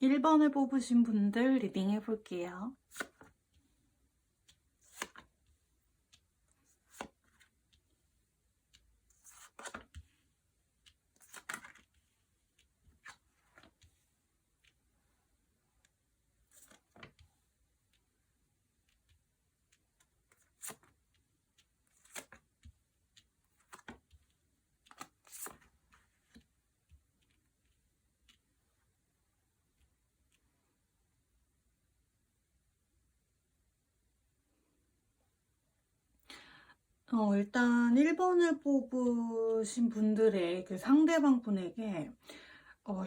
1번을 뽑으신 분들 리딩 해볼게요. 일단 1번을 뽑으신 분들의 그 상대방 분에게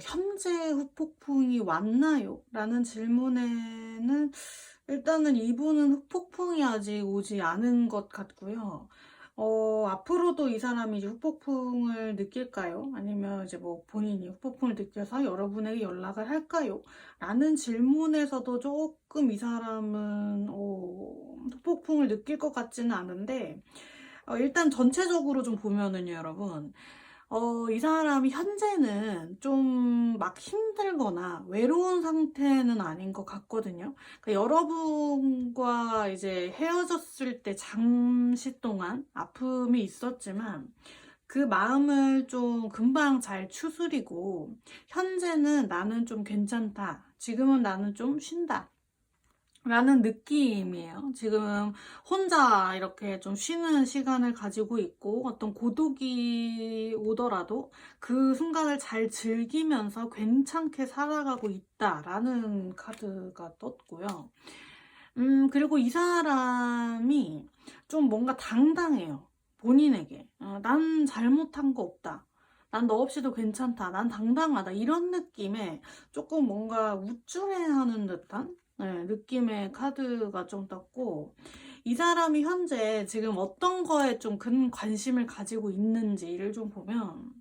현재 후폭풍이 왔나요? 라는 질문에는 일단은 이분은 후폭풍이 아직 오지 않은 것 같고요. 앞으로도 이 사람이 이제 후폭풍을 느낄까요? 아니면 이제 뭐 본인이 후폭풍을 느껴서 여러분에게 연락을 할까요? 라는 질문에서도 조금 이 사람은 후폭풍을 느낄 것 같지는 않은데, 일단 전체적으로 좀 보면은요, 여러분. 이 사람이 현재는 좀 막 힘들거나 외로운 상태는 아닌 것 같거든요. 그러니까 여러분과 이제 헤어졌을 때 잠시 동안 아픔이 있었지만 그 마음을 좀 금방 잘 추스리고 현재는 나는 좀 괜찮다. 지금은 나는 좀 쉰다. 라는 느낌이에요. 지금 혼자 이렇게 좀 쉬는 시간을 가지고 있고 어떤 고독이 오더라도 그 순간을 잘 즐기면서 괜찮게 살아가고 있다라는 카드가 떴고요. 그리고 이 사람이 좀 뭔가 당당해요. 본인에게. 난 잘못한 거 없다. 난 너 없이도 괜찮다. 난 당당하다. 이런 느낌에 조금 뭔가 우쭐해하는 듯한 느낌의 카드가 좀 떴고, 이 사람이 현재 지금 어떤 거에 좀 큰 관심을 가지고 있는지를 좀 보면,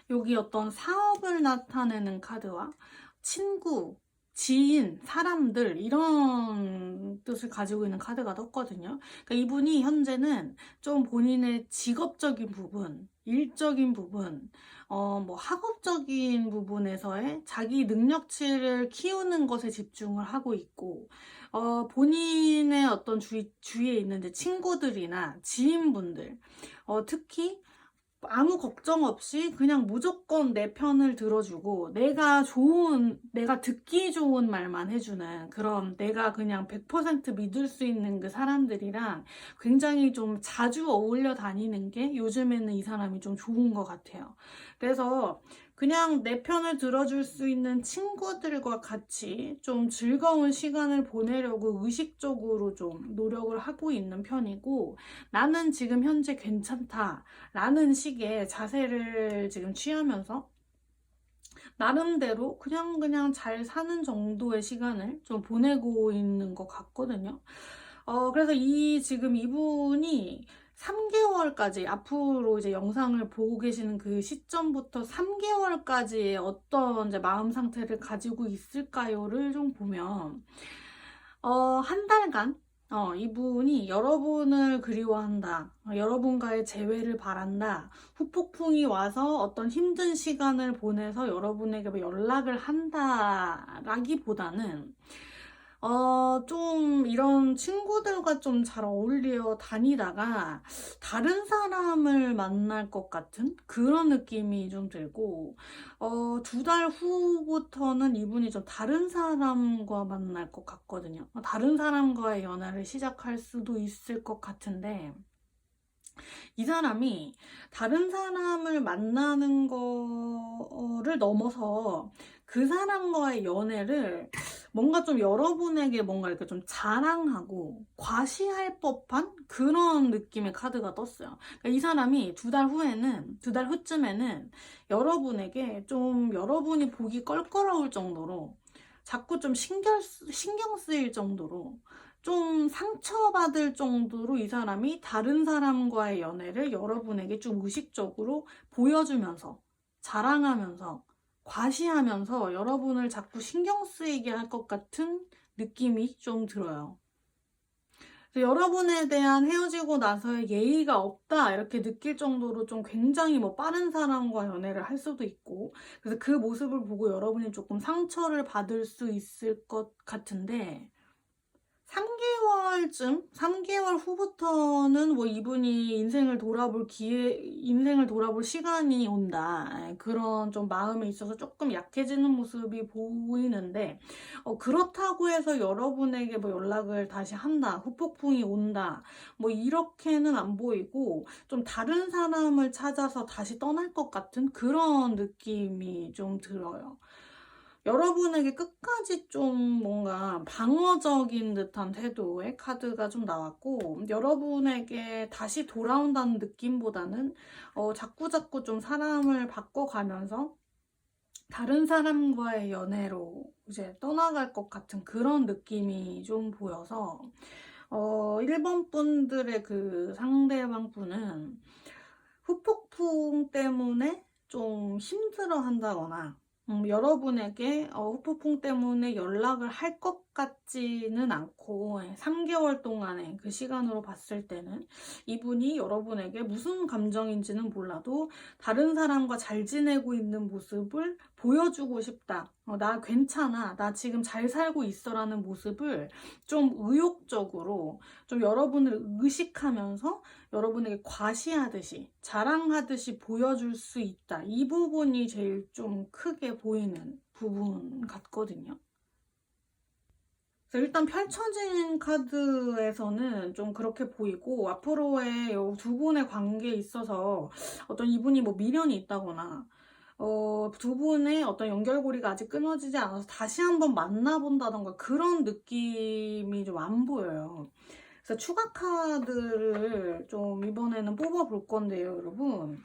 여기 어떤 사업을 나타내는 카드와 친구, 지인, 사람들 이런 뜻을 가지고 있는 카드가 떴거든요. 그러니까 이분이 현재는 좀 본인의 직업적인 부분, 일적인 부분, 뭐 학업적인 부분에서의 자기 능력치를 키우는 것에 집중을 하고 있고, 본인의 어떤 주위에 있는 이제 친구들이나 지인분들, 특히 아무 걱정 없이 그냥 무조건 내 편을 들어주고 내가 듣기 좋은 말만 해주는 그런 내가 그냥 100% 믿을 수 있는 그 사람들이랑 굉장히 좀 자주 어울려 다니는 게 요즘에는 이 사람이 좀 좋은 것 같아요. 그래서 그냥 내 편을 들어줄 수 있는 친구들과 같이 좀 즐거운 시간을 보내려고 의식적으로 좀 노력을 하고 있는 편이고, 나는 지금 현재 괜찮다 라는 식의 자세를 지금 취하면서 나름대로 그냥 잘 사는 정도의 시간을 좀 보내고 있는 것 같거든요. 그래서 지금 이분이 3개월까지 앞으로 이제 영상을 보고 계시는 그 시점부터 3개월까지의 어떤 이제 마음 상태를 가지고 있을까요를 좀 보면, 한 달간 이분이 여러분을 그리워한다. 여러분과의 재회를 바란다. 후폭풍이 와서 어떤 힘든 시간을 보내서 여러분에게 뭐 연락을 한다. 라기보다는 좀 이런 친구들과 좀 잘 어울려 다니다가 다른 사람을 만날 것 같은 그런 느낌이 좀 들고, 2달 후부터는 이분이 좀 다른 사람과 만날 것 같거든요. 다른 사람과의 연애를 시작할 수도 있을 것 같은데, 이 사람이 다른 사람을 만나는 거를 넘어서 그 사람과의 연애를 뭔가 좀 여러분에게 뭔가 이렇게 좀 자랑하고 과시할 법한 그런 느낌의 카드가 떴어요. 그러니까 이 사람이 2달 후쯤에는 여러분에게 좀 여러분이 보기 껄끄러울 정도로 자꾸 좀 신경 쓰일 정도로 좀 상처받을 정도로 이 사람이 다른 사람과의 연애를 여러분에게 좀 의식적으로 보여주면서 자랑하면서 과시하면서 여러분을 자꾸 신경 쓰이게 할 것 같은 느낌이 좀 들어요. 그래서 여러분에 대한 헤어지고 나서의 예의가 없다 이렇게 느낄 정도로 좀 굉장히 뭐 빠른 사람과 연애를 할 수도 있고, 그래서 그 모습을 보고 여러분이 조금 상처를 받을 수 있을 것 같은데, 3개월 후부터는 뭐 이분이 인생을 돌아볼 시간이 온다. 그런 좀 마음에 있어서 조금 약해지는 모습이 보이는데, 그렇다고 해서 여러분에게 뭐 연락을 다시 한다, 후폭풍이 온다, 뭐 이렇게는 안 보이고, 좀 다른 사람을 찾아서 다시 떠날 것 같은 그런 느낌이 좀 들어요. 여러분에게 끝까지 좀 뭔가 방어적인 듯한 태도의 카드가 좀 나왔고, 여러분에게 다시 돌아온다는 느낌보다는 자꾸자꾸 좀 사람을 바꿔가면서 다른 사람과의 연애로 이제 떠나갈 것 같은 그런 느낌이 좀 보여서 1번 분들의 그 상대방 분은 후폭풍 때문에 좀 힘들어 한다거나, 여러분에게 후폭풍 때문에 연락을 할 것 같지는 않고, 3개월 동안의 그 시간으로 봤을 때는 이분이 여러분에게 무슨 감정인지는 몰라도 다른 사람과 잘 지내고 있는 모습을 보여주고 싶다. 나 괜찮아. 나 지금 잘 살고 있어. 라는 모습을 좀 의욕적으로 좀 여러분을 의식하면서 여러분에게 과시하듯이 자랑하듯이 보여줄 수 있다. 이 부분이 제일 좀 크게 보이는 부분 같거든요. 그래서 일단 펼쳐진 카드에서는 좀 그렇게 보이고, 앞으로의 두 분의 관계에 있어서 어떤 이분이 뭐 미련이 있다거나 두 분의 어떤 연결고리가 아직 끊어지지 않아서 다시 한번 만나본다던가 그런 느낌이 좀 안 보여요. 그래서 추가 카드를 좀 이번에는 뽑아볼 건데요, 여러분.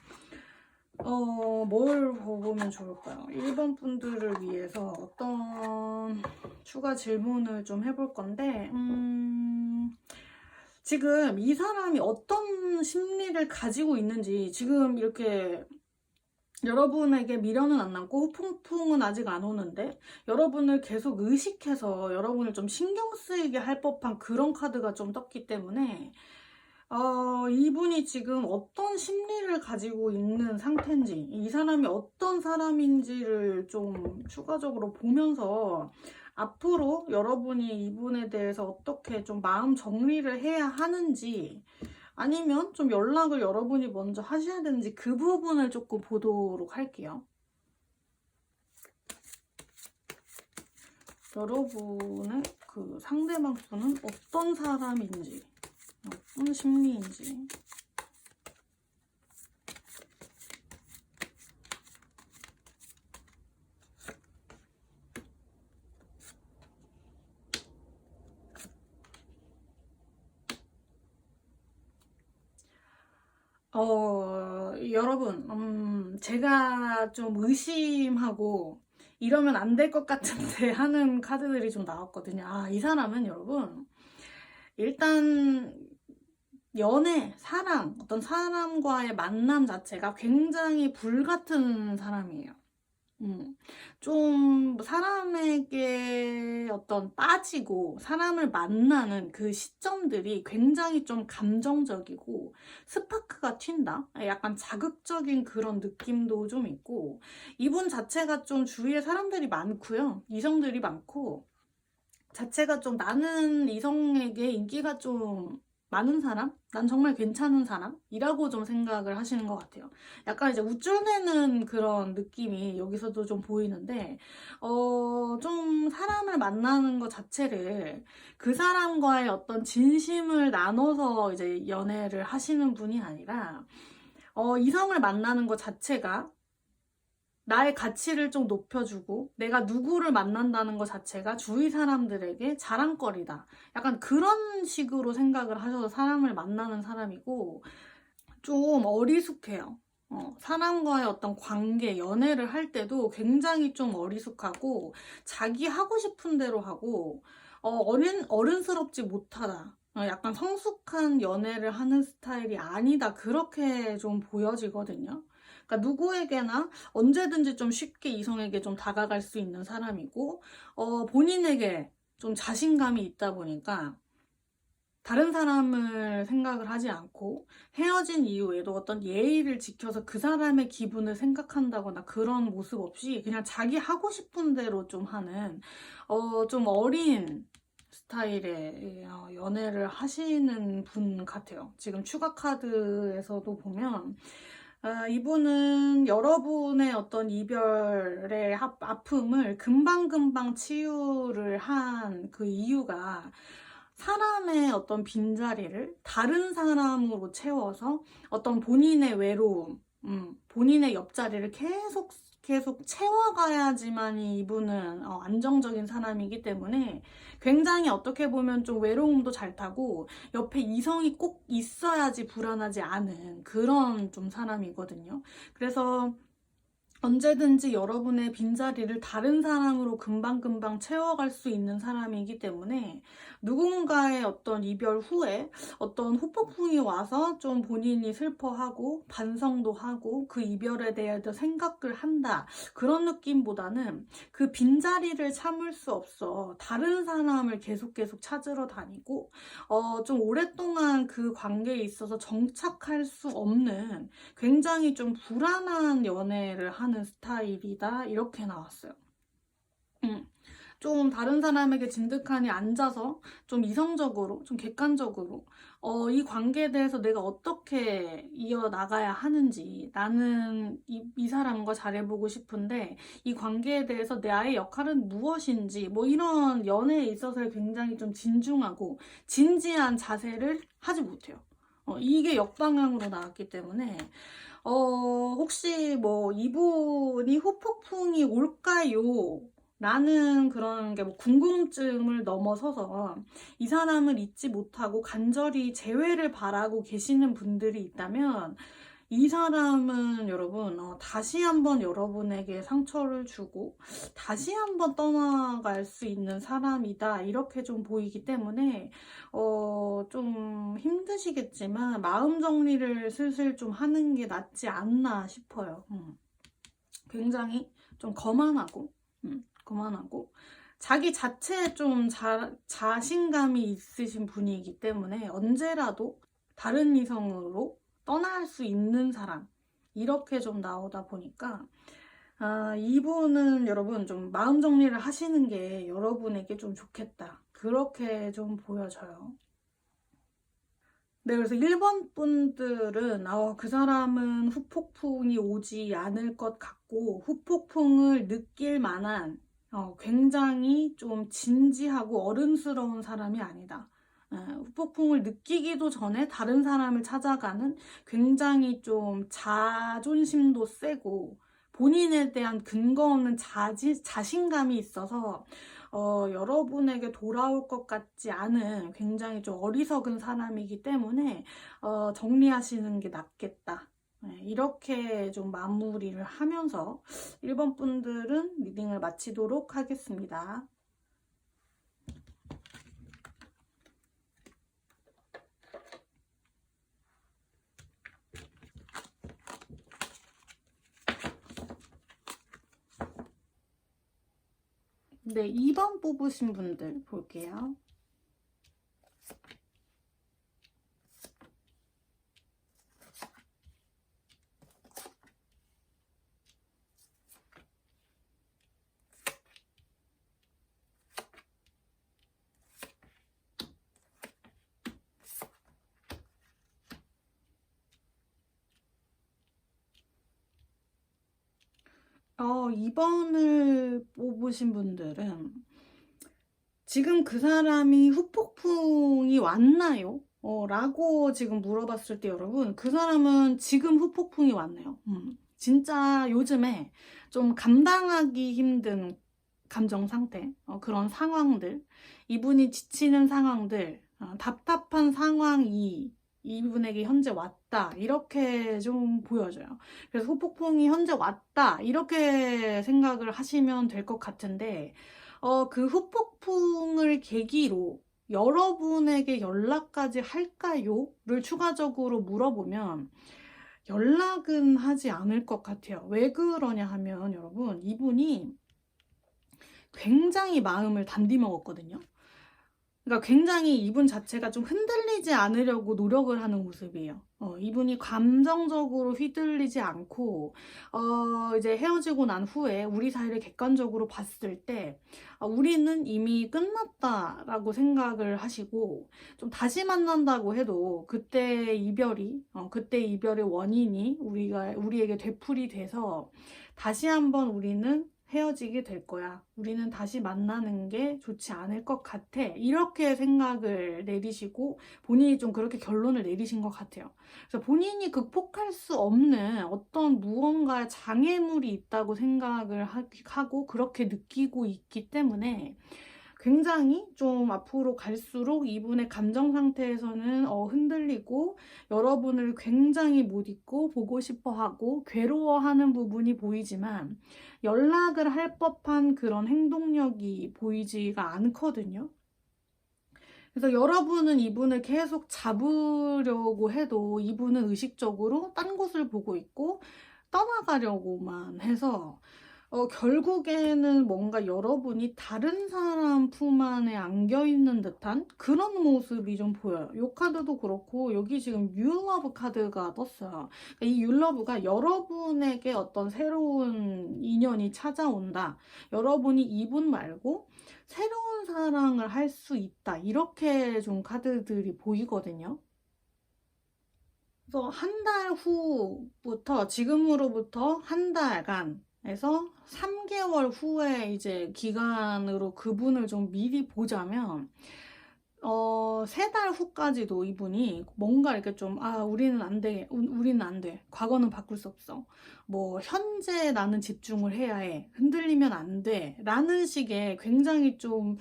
뭘 보면 좋을까요? 1번 분들을 위해서 어떤 추가 질문을 좀 해볼 건데, 지금 이 사람이 어떤 심리를 가지고 있는지, 지금 이렇게 여러분에게 미련은 안 남고 후폭풍은 아직 안 오는데 여러분을 계속 의식해서 여러분을 좀 신경 쓰이게 할 법한 그런 카드가 좀 떴기 때문에 이분이 지금 어떤 심리를 가지고 있는 상태인지, 이 사람이 어떤 사람인지를 좀 추가적으로 보면서 앞으로 여러분이 이분에 대해서 어떻게 좀 마음 정리를 해야 하는지, 아니면 좀 연락을 여러분이 먼저 하셔야 되는지, 그 부분을 조금 보도록 할게요. 여러분의 그 상대방 분은 어떤 사람인지, 어떤 심리인지. 여러분, 제가 좀 의심하고 이러면 안 될 것 같은데 하는 카드들이 좀 나왔거든요. 이 사람은 여러분, 일단 연애, 사랑, 어떤 사람과의 만남 자체가 굉장히 불같은 사람이에요. 좀 사람에게 어떤 빠지고 사람을 만나는 그 시점들이 굉장히 좀 감정적이고 스파크가 튄다? 약간 자극적인 그런 느낌도 좀 있고, 이분 자체가 좀 주위에 사람들이 많고요. 이성들이 많고, 자체가 좀 나는 이성에게 인기가 좀 많은 사람? 난 정말 괜찮은 사람이라고 좀 생각을 하시는 것 같아요. 약간 이제 우쭐대는 그런 느낌이 여기서도 좀 보이는데, 좀 사람을 만나는 것 자체를 그 사람과의 어떤 진심을 나눠서 이제 연애를 하시는 분이 아니라, 이성을 만나는 것 자체가 나의 가치를 좀 높여주고 내가 누구를 만난다는 것 자체가 주위 사람들에게 자랑거리다. 약간 그런 식으로 생각을 하셔서 사람을 만나는 사람이고, 좀 어리숙해요. 사람과의 어떤 관계, 연애를 할 때도 굉장히 좀 어리숙하고 자기 하고 싶은 대로 하고 어른스럽지 못하다. 약간 성숙한 연애를 하는 스타일이 아니다. 그렇게 좀 보여지거든요. 그러니까 누구에게나 언제든지 좀 쉽게 이성에게 좀 다가갈 수 있는 사람이고, 본인에게 좀 자신감이 있다 보니까 다른 사람을 생각을 하지 않고 헤어진 이후에도 어떤 예의를 지켜서 그 사람의 기분을 생각한다거나 그런 모습 없이 그냥 자기 하고 싶은 대로 좀 하는 좀 어린 스타일의 연애를 하시는 분 같아요. 지금 추가 카드에서도 보면 이분은 여러분의 어떤 이별의 아픔을 금방금방 치유를 한 그 이유가 사람의 어떤 빈자리를 다른 사람으로 채워서 어떤 본인의 외로움, 본인의 옆자리를 계속 채워가야지만 이분은 안정적인 사람이기 때문에 굉장히 어떻게 보면 좀 외로움도 잘 타고 옆에 이성이 꼭 있어야지 불안하지 않은 그런 좀 사람이거든요. 그래서 언제든지 여러분의 빈자리를 다른 사람으로 금방금방 채워갈 수 있는 사람이기 때문에 누군가의 어떤 이별 후에 어떤 후폭풍이 와서 좀 본인이 슬퍼하고 반성도 하고 그 이별에 대해서 생각을 한다. 그런 느낌보다는 그 빈자리를 참을 수 없어 다른 사람을 계속 찾으러 다니고 좀 오랫동안 그 관계에 있어서 정착할 수 없는 굉장히 좀 불안한 연애를 하는 스타일이다 이렇게 나왔어요. 좀 다른 사람에게 진득하니 앉아서 좀 이성적으로 좀 객관적으로 이 관계에 대해서 내가 어떻게 이어나가야 하는지 나는 이 사람과 잘해보고 싶은데 이 관계에 대해서 나의 역할은 무엇인지 뭐 이런 연애에 있어서 굉장히 좀 진중하고 진지한 자세를 하지 못해요. 이게 역방향으로 나왔기 때문에 혹시 뭐 이분이 후폭풍이 올까요? 라는 그런 게 뭐 궁금증을 넘어서서 이 사람을 잊지 못하고 간절히 재회를 바라고 계시는 분들이 있다면 이 사람은 여러분 다시 한번 여러분에게 상처를 주고 다시 한번 떠나갈 수 있는 사람이다 이렇게 좀 보이기 때문에 좀 힘드시겠지만 마음 정리를 슬슬 좀 하는 게 낫지 않나 싶어요. 굉장히 좀 거만하고 자기 자체에 좀 자신감이 있으신 분이기 때문에 언제라도 다른 이성으로 떠날 수 있는 사람 이렇게 좀 나오다 보니까 이분은 여러분 좀 마음 정리를 하시는 게 여러분에게 좀 좋겠다 그렇게 좀 보여져요. 네, 그래서 1번 분들은 그 사람은 후폭풍이 오지 않을 것 같고 후폭풍을 느낄 만한 굉장히 좀 진지하고 어른스러운 사람이 아니다. 후폭풍을 느끼기도 전에 다른 사람을 찾아가는 굉장히 좀 자존심도 세고 본인에 대한 근거 없는 자신감이 있어서 여러분에게 돌아올 것 같지 않은 굉장히 좀 어리석은 사람이기 때문에 정리하시는 게 낫겠다. 이렇게 좀 마무리를 하면서 1번 분들은 리딩을 마치도록 하겠습니다. 네, 2번 뽑으신 분들 볼게요. 어, 2번을 뽑으신 분들은 지금 그 사람이 후폭풍이 왔나요? 라고 지금 물어봤을 때 여러분 그 사람은 지금 후폭풍이 왔네요. 진짜 요즘에 좀 감당하기 힘든 감정 상태, 그런 상황들, 이분이 지치는 상황들, 답답한 상황이 이분에게 현재 왔다 이렇게 좀 보여져요. 그래서 후폭풍이 현재 왔다 이렇게 생각을 하시면 될 것 같은데 그 후폭풍을 계기로 여러분에게 연락까지 할까요? 를 추가적으로 물어보면 연락은 하지 않을 것 같아요. 왜 그러냐 하면 여러분 이분이 굉장히 마음을 단디 먹었거든요. 그러니까 굉장히 이분 자체가 좀 흔들리지 않으려고 노력을 하는 모습이에요. 이분이 감정적으로 휘둘리지 않고, 이제 헤어지고 난 후에 우리 사이를 객관적으로 봤을 때, 우리는 이미 끝났다라고 생각을 하시고, 좀 다시 만난다고 해도 그때 이별의 원인이 우리에게 되풀이 돼서 다시 한번 우리는 헤어지게 될 거야. 우리는 다시 만나는 게 좋지 않을 것 같아. 이렇게 생각을 내리시고 본인이 좀 그렇게 결론을 내리신 것 같아요. 그래서 본인이 극복할 수 없는 어떤 무언가의 장애물이 있다고 생각을 하고 그렇게 느끼고 있기 때문에 굉장히 좀 앞으로 갈수록 이분의 감정 상태에서는 흔들리고 여러분을 굉장히 못 잊고 보고 싶어 하고 괴로워하는 부분이 보이지만 연락을 할 법한 그런 행동력이 보이지가 않거든요. 그래서 여러분은 이분을 계속 잡으려고 해도 이분은 의식적으로 딴 곳을 보고 있고 떠나가려고만 해서 결국에는 뭔가 여러분이 다른 사람 품 안에 안겨 있는 듯한 그런 모습이 좀 보여요. 이 카드도 그렇고 여기 지금 율러브 카드가 떴어요. 그러니까 이 율러브가 여러분에게 어떤 새로운 인연이 찾아온다. 여러분이 이분 말고 새로운 사랑을 할 수 있다. 이렇게 좀 카드들이 보이거든요. 그래서 한 달 후부터 지금으로부터 한 달간에서 3개월 후에 이제 기간으로 그분을 좀 미리 보자면 3달 후까지도 이분이 뭔가 이렇게 좀, 우리는 안 돼. 우리는 안 돼. 과거는 바꿀 수 없어. 뭐, 현재 나는 집중을 해야 해. 흔들리면 안 돼. 라는 식의 굉장히 좀,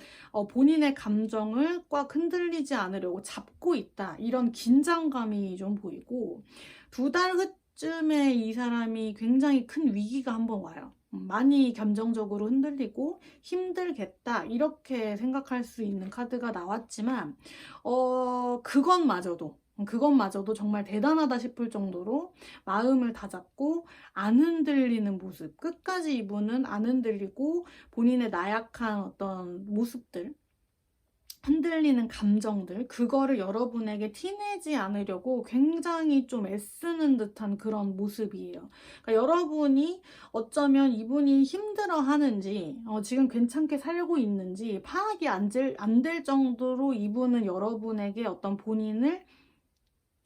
본인의 감정을 꽉 흔들리지 않으려고 잡고 있다. 이런 긴장감이 좀 보이고, 2달 후쯤에 이 사람이 굉장히 큰 위기가 한번 와요. 많이 감정적으로 흔들리고 힘들겠다 이렇게 생각할 수 있는 카드가 나왔지만 그것마저도 정말 대단하다 싶을 정도로 마음을 다잡고 안 흔들리는 모습, 끝까지 이분은 안 흔들리고 본인의 나약한 어떤 모습들, 흔들리는 감정들, 그거를 여러분에게 티내지 않으려고 굉장히 좀 애쓰는 듯한 그런 모습이에요. 그러니까 여러분이 어쩌면 이분이 힘들어 하는지, 지금 괜찮게 살고 있는지 파악이 안 될 정도로 이분은 여러분에게 어떤 본인을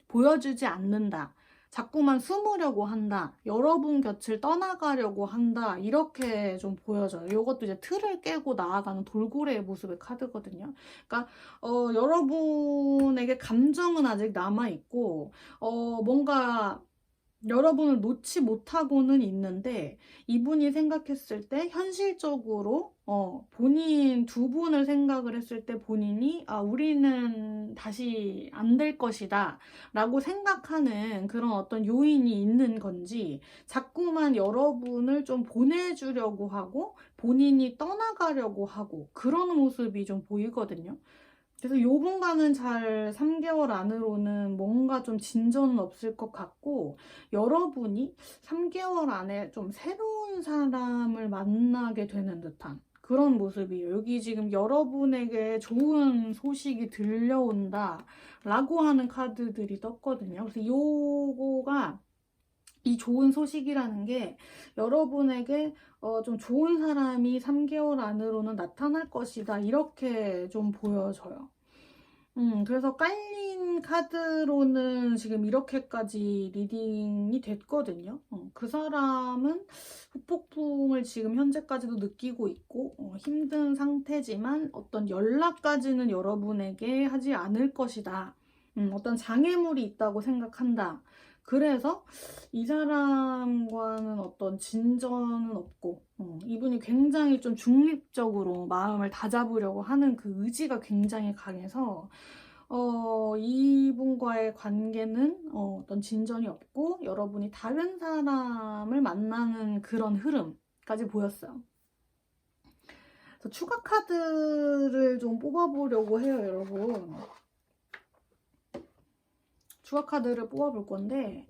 보여주지 않는다. 자꾸만 숨으려고 한다. 여러분 곁을 떠나가려고 한다. 이렇게 좀 보여져요. 이것도 이제 틀을 깨고 나아가는 돌고래의 모습의 카드거든요. 그러니까 여러분에게 감정은 아직 남아있고 뭔가 여러분을 놓지 못하고는 있는데 이분이 생각했을 때 현실적으로 본인 두 분을 생각을 했을 때 본인이 우리는 다시 안 될 것이다 라고 생각하는 그런 어떤 요인이 있는 건지 자꾸만 여러분을 좀 보내주려고 하고 본인이 떠나가려고 하고 그런 모습이 좀 보이거든요. 그래서 요분과는 잘 3개월 안으로는 뭔가 좀 진전은 없을 것 같고 여러분이 3개월 안에 좀 새로운 사람을 만나게 되는 듯한 그런 모습이에요. 여기 지금 여러분에게 좋은 소식이 들려온다 라고 하는 카드들이 떴거든요. 그래서 요거가 이 좋은 소식이라는 게 여러분에게 좀 좋은 사람이 3개월 안으로는 나타날 것이다 이렇게 좀 보여져요. 그래서 깔린 카드로는 지금 이렇게까지 리딩이 됐거든요. 그 사람은 후폭풍을 지금 현재까지도 느끼고 있고 힘든 상태지만 어떤 연락까지는 여러분에게 하지 않을 것이다. 어떤 장애물이 있다고 생각한다. 그래서 이 사람과는 어떤 진전은 없고 이분이 굉장히 좀 중립적으로 마음을 다잡으려고 하는 그 의지가 굉장히 강해서 이분과의 관계는 어떤 진전이 없고 여러분이 다른 사람을 만나는 그런 흐름까지 보였어요. 그래서 추가 카드를 좀 뽑아보려고 해요, 여러분. 추가 카드를 뽑아볼 건데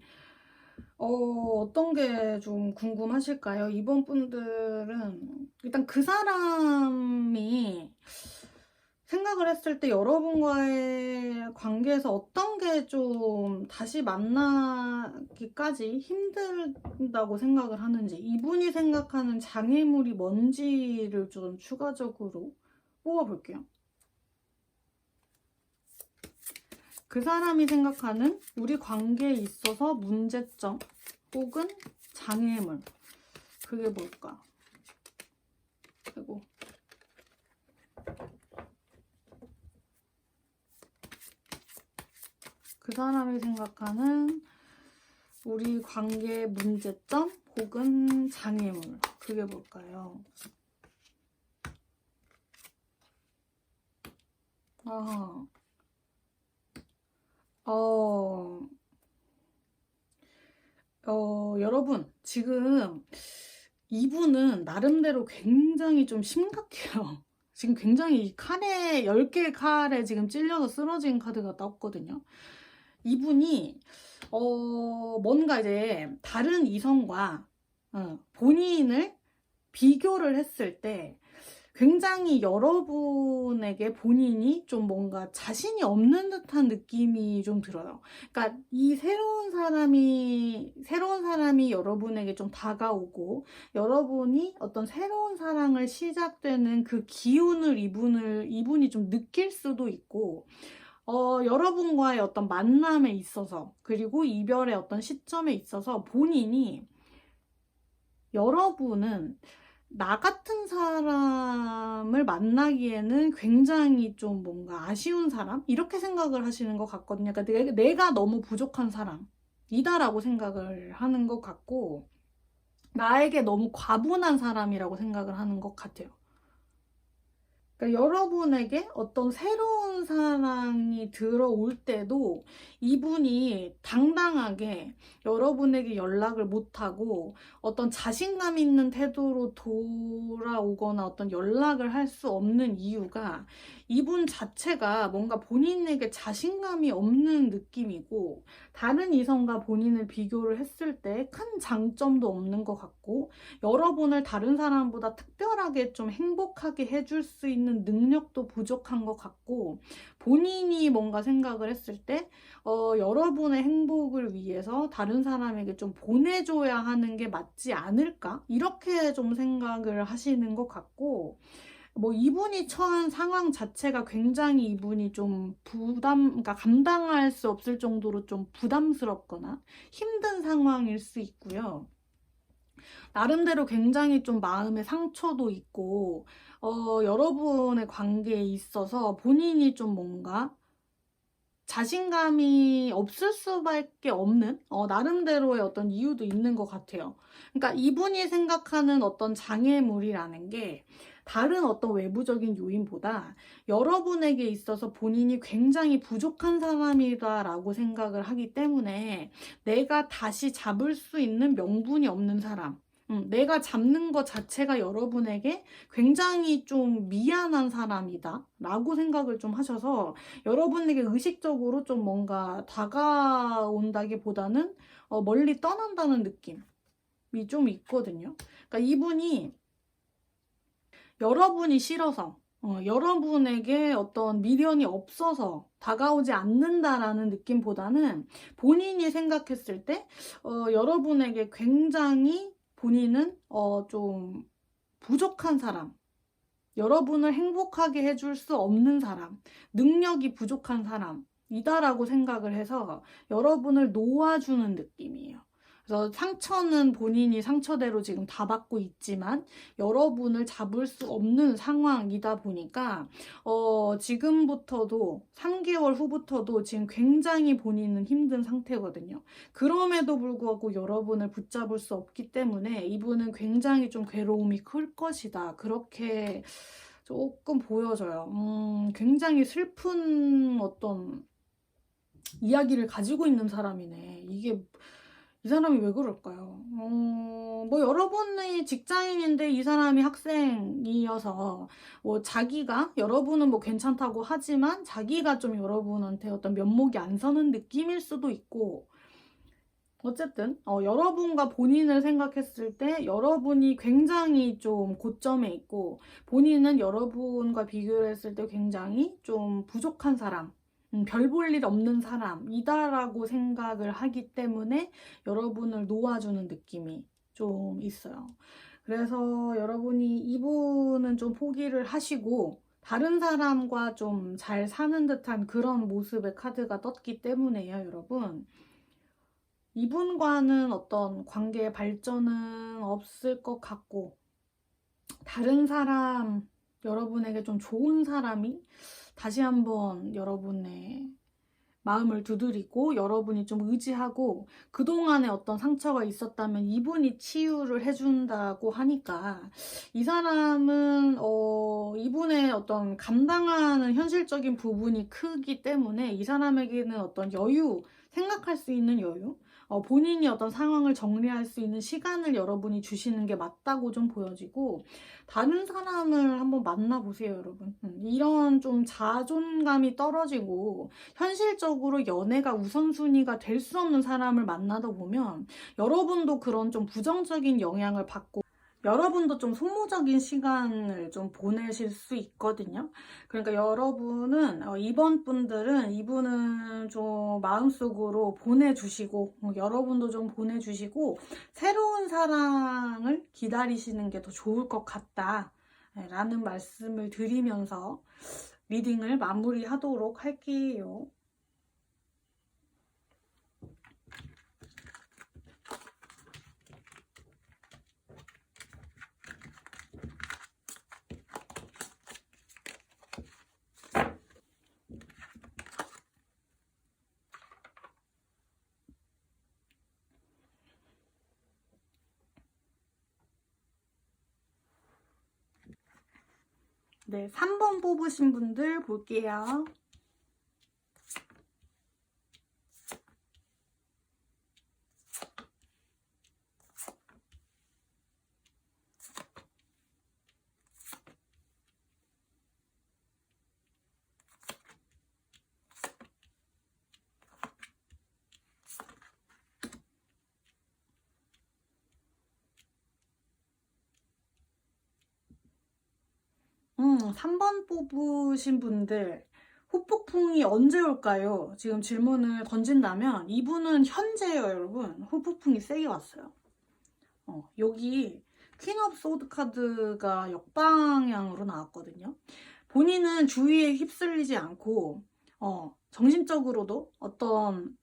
어떤 게 좀 궁금하실까요? 이번 분들은 일단 그 사람이 생각을 했을 때 여러분과의 관계에서 어떤 게 좀 다시 만나기까지 힘들다고 생각을 하는지, 이분이 생각하는 장애물이 뭔지를 좀 추가적으로 뽑아볼게요. 그 사람이 생각하는 우리 관계에 있어서 문제점 혹은 장애물, 그게 뭘까? 그리고 그 사람이 생각하는 우리 관계의 문제점 혹은 장애물, 그게 뭘까요? 여러분, 지금 이분은 나름대로 굉장히 좀 심각해요. 지금 굉장히 칼에, 10개의 칼에 지금 찔려서 쓰러진 카드가 떴거든요. 이분이, 뭔가 이제 다른 이성과 본인을 비교를 했을 때 굉장히 여러분에게 본인이 좀 뭔가 자신이 없는 듯한 느낌이 좀 들어요. 그러니까 이 새로운 사람이 여러분에게 좀 다가오고, 여러분이 어떤 새로운 사랑을 시작되는 그 기운을 이분이 좀 느낄 수도 있고, 여러분과의 어떤 만남에 있어서, 그리고 이별의 어떤 시점에 있어서 본인이, 여러분은 나 같은 사람을 만나기에는 굉장히 좀 뭔가 아쉬운 사람? 이렇게 생각을 하시는 것 같거든요. 그러니까 내가 너무 부족한 사람이다라고 생각을 하는 것 같고, 나에게 너무 과분한 사람이라고 생각을 하는 것 같아요. 그러니까 여러분에게 어떤 새로운 사랑이 들어올 때도 이분이 당당하게 여러분에게 연락을 못하고 어떤 자신감 있는 태도로 돌아오거나 어떤 연락을 할 수 없는 이유가, 이분 자체가 뭔가 본인에게 자신감이 없는 느낌이고, 다른 이성과 본인을 비교를 했을 때 큰 장점도 없는 것 같고, 여러분을 다른 사람보다 특별하게 좀 행복하게 해줄 수 있는 능력도 부족한 것 같고, 본인이 뭔가 생각을 했을 때 여러분의 행복을 위해서 다른 사람에게 좀 보내줘야 하는 게 맞지 않을까? 이렇게 좀 생각을 하시는 것 같고, 뭐 이분이 처한 상황 자체가 굉장히 이분이 좀 그러니까 감당할 수 없을 정도로 좀 부담스럽거나 힘든 상황일 수 있고요. 나름대로 굉장히 좀 마음의 상처도 있고, 여러분의 관계에 있어서 본인이 좀 뭔가 자신감이 없을 수밖에 없는 나름대로의 어떤 이유도 있는 것 같아요. 그러니까 이분이 생각하는 어떤 장애물이라는 게 다른 어떤 외부적인 요인보다 여러분에게 있어서 본인이 굉장히 부족한 사람이다라고 생각을 하기 때문에, 내가 다시 잡을 수 있는 명분이 없는 사람, 내가 잡는 것 자체가 여러분에게 굉장히 좀 미안한 사람이다 라고 생각을 좀 하셔서, 여러분에게 의식적으로 좀 뭔가 다가온다기보다는 멀리 떠난다는 느낌이 좀 있거든요. 그러니까 이분이 여러분이 싫어서, 여러분에게 어떤 미련이 없어서 다가오지 않는다라는 느낌보다는, 본인이 생각했을 때 여러분에게 굉장히 본인은 좀 부족한 사람, 여러분을 행복하게 해줄 수 없는 사람, 능력이 부족한 사람이다라고 생각을 해서 여러분을 놓아주는 느낌이에요. 그래서 상처는 본인이 상처대로 지금 다 받고 있지만 여러분을 잡을 수 없는 상황이다 보니까 지금부터도 3개월 후부터도 지금 굉장히 본인은 힘든 상태거든요. 그럼에도 불구하고 여러분을 붙잡을 수 없기 때문에 이분은 굉장히 좀 괴로움이 클 것이다, 그렇게 조금 보여져요. 굉장히 슬픈 어떤 이야기를 가지고 있는 사람이네. 이 사람이 왜 그럴까요? 뭐 여러분이 직장인인데 이 사람이 학생이어서 뭐 자기가, 여러분은 뭐 괜찮다고 하지만 자기가 좀 여러분한테 어떤 면목이 안 서는 느낌일 수도 있고, 어쨌든 여러분과 본인을 생각했을 때 여러분이 굉장히 좀 고점에 있고 본인은 여러분과 비교를 했을 때 굉장히 좀 부족한 사람, 별 볼 일 없는 사람이다라고 생각을 하기 때문에 여러분을 놓아주는 느낌이 좀 있어요. 그래서 여러분이 이분은 좀 포기를 하시고 다른 사람과 좀 잘 사는 듯한 그런 모습의 카드가 떴기 때문에요, 여러분. 이분과는 어떤 관계 발전은 없을 것 같고, 다른 사람, 여러분에게 좀 좋은 사람이 다시 한번 여러분의 마음을 두드리고 여러분이 좀 의지하고 그동안에 어떤 상처가 있었다면 이분이 치유를 해준다고 하니까 이 사람은 이분의 어떤 감당하는 현실적인 부분이 크기 때문에 이 사람에게는 어떤 여유, 생각할 수 있는 여유, 본인이 어떤 상황을 정리할 수 있는 시간을 여러분이 주시는 게 맞다고 좀 보여지고 다른 사람을 한번 만나보세요, 여러분. 이런 좀 자존감이 떨어지고 현실적으로 연애가 우선순위가 될 수 없는 사람을 만나다 보면 여러분도 그런 좀 부정적인 영향을 받고 여러분도 좀 소모적인 시간을 좀 보내실 수 있거든요. 그러니까 여러분은 이번 분들은 이분은 좀 마음속으로 보내주시고 여러분도 좀 보내주시고 새로운 사랑을 기다리시는 게 더 좋을 것 같다 라는 말씀을 드리면서 리딩을 마무리하도록 할게요. 네, 3번 뽑으신 분들 볼게요. 음, 3번 뽑으신 분들 후폭풍이 언제 올까요? 지금 질문을 던진다면 이분은 현재예요, 여러분. 후폭풍이 세게 왔어요. 여기 퀸 오브 소드 카드가 역방향으로 나왔거든요. 본인은 주위에 휩쓸리지 않고 정신적으로도 어떤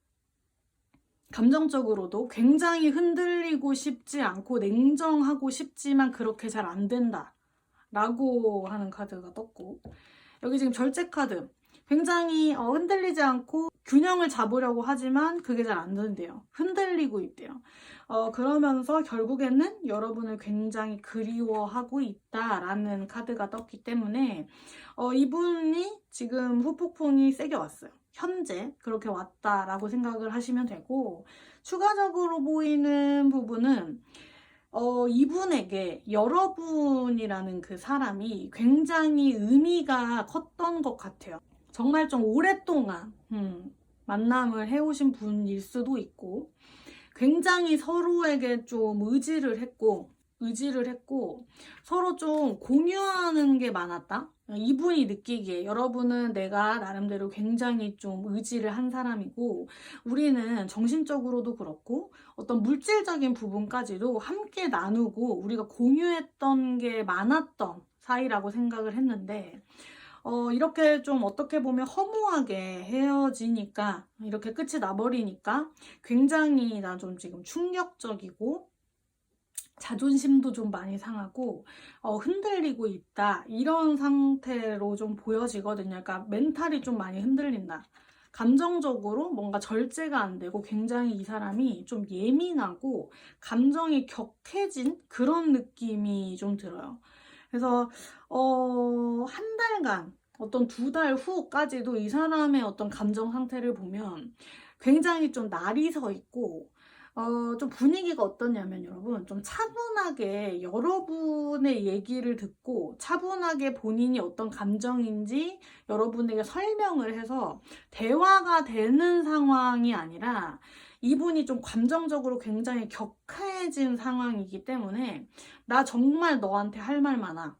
감정적으로도 굉장히 흔들리고 싶지 않고 냉정하고 싶지만 그렇게 잘 안 된다 라고 하는 카드가 떴고, 여기 지금 절제 카드 굉장히 흔들리지 않고 균형을 잡으려고 하지만 그게 잘 안 된대요. 흔들리고 있대요. 그러면서 결국에는 여러분을 굉장히 그리워하고 있다라는 카드가 떴기 때문에 이분이 지금 후폭풍이 세게 왔어요. 현재 그렇게 왔다라고 생각을 하시면 되고, 추가적으로 보이는 부분은 이분에게 여러분이라는 그 사람이 굉장히 의미가 컸던 것 같아요. 정말 좀 오랫동안 만남을 해오신 분일 수도 있고 굉장히 서로에게 좀 의지를 했고 서로 좀 공유하는 게 많았다. 이분이 느끼기에 여러분은 내가 나름대로 굉장히 좀 의지를 한 사람이고 우리는 정신적으로도 그렇고 어떤 물질적인 부분까지도 함께 나누고 우리가 공유했던 게 많았던 사이라고 생각을 했는데 이렇게 좀 어떻게 보면 허무하게 헤어지니까 이렇게 끝이 나버리니까 굉장히 난 좀 지금 충격적이고 자존심도 좀 많이 상하고 흔들리고 있다 이런 상태로 좀 보여지거든요. 그러니까 멘탈이 좀 많이 흔들린다. 감정적으로 뭔가 절제가 안 되고 굉장히 이 사람이 좀 예민하고 감정이 격해진 그런 느낌이 좀 들어요. 그래서 한 달간 어떤 2달 후까지도 이 사람의 어떤 감정 상태를 보면 굉장히 좀 날이 서 있고 좀 분위기가 어떠냐면 여러분, 좀 차분하게 여러분의 얘기를 듣고 차분하게 본인이 어떤 감정인지 여러분에게 설명을 해서 대화가 되는 상황이 아니라 이분이 좀 감정적으로 굉장히 격해진 상황이기 때문에 나 정말 너한테 할 말 많아.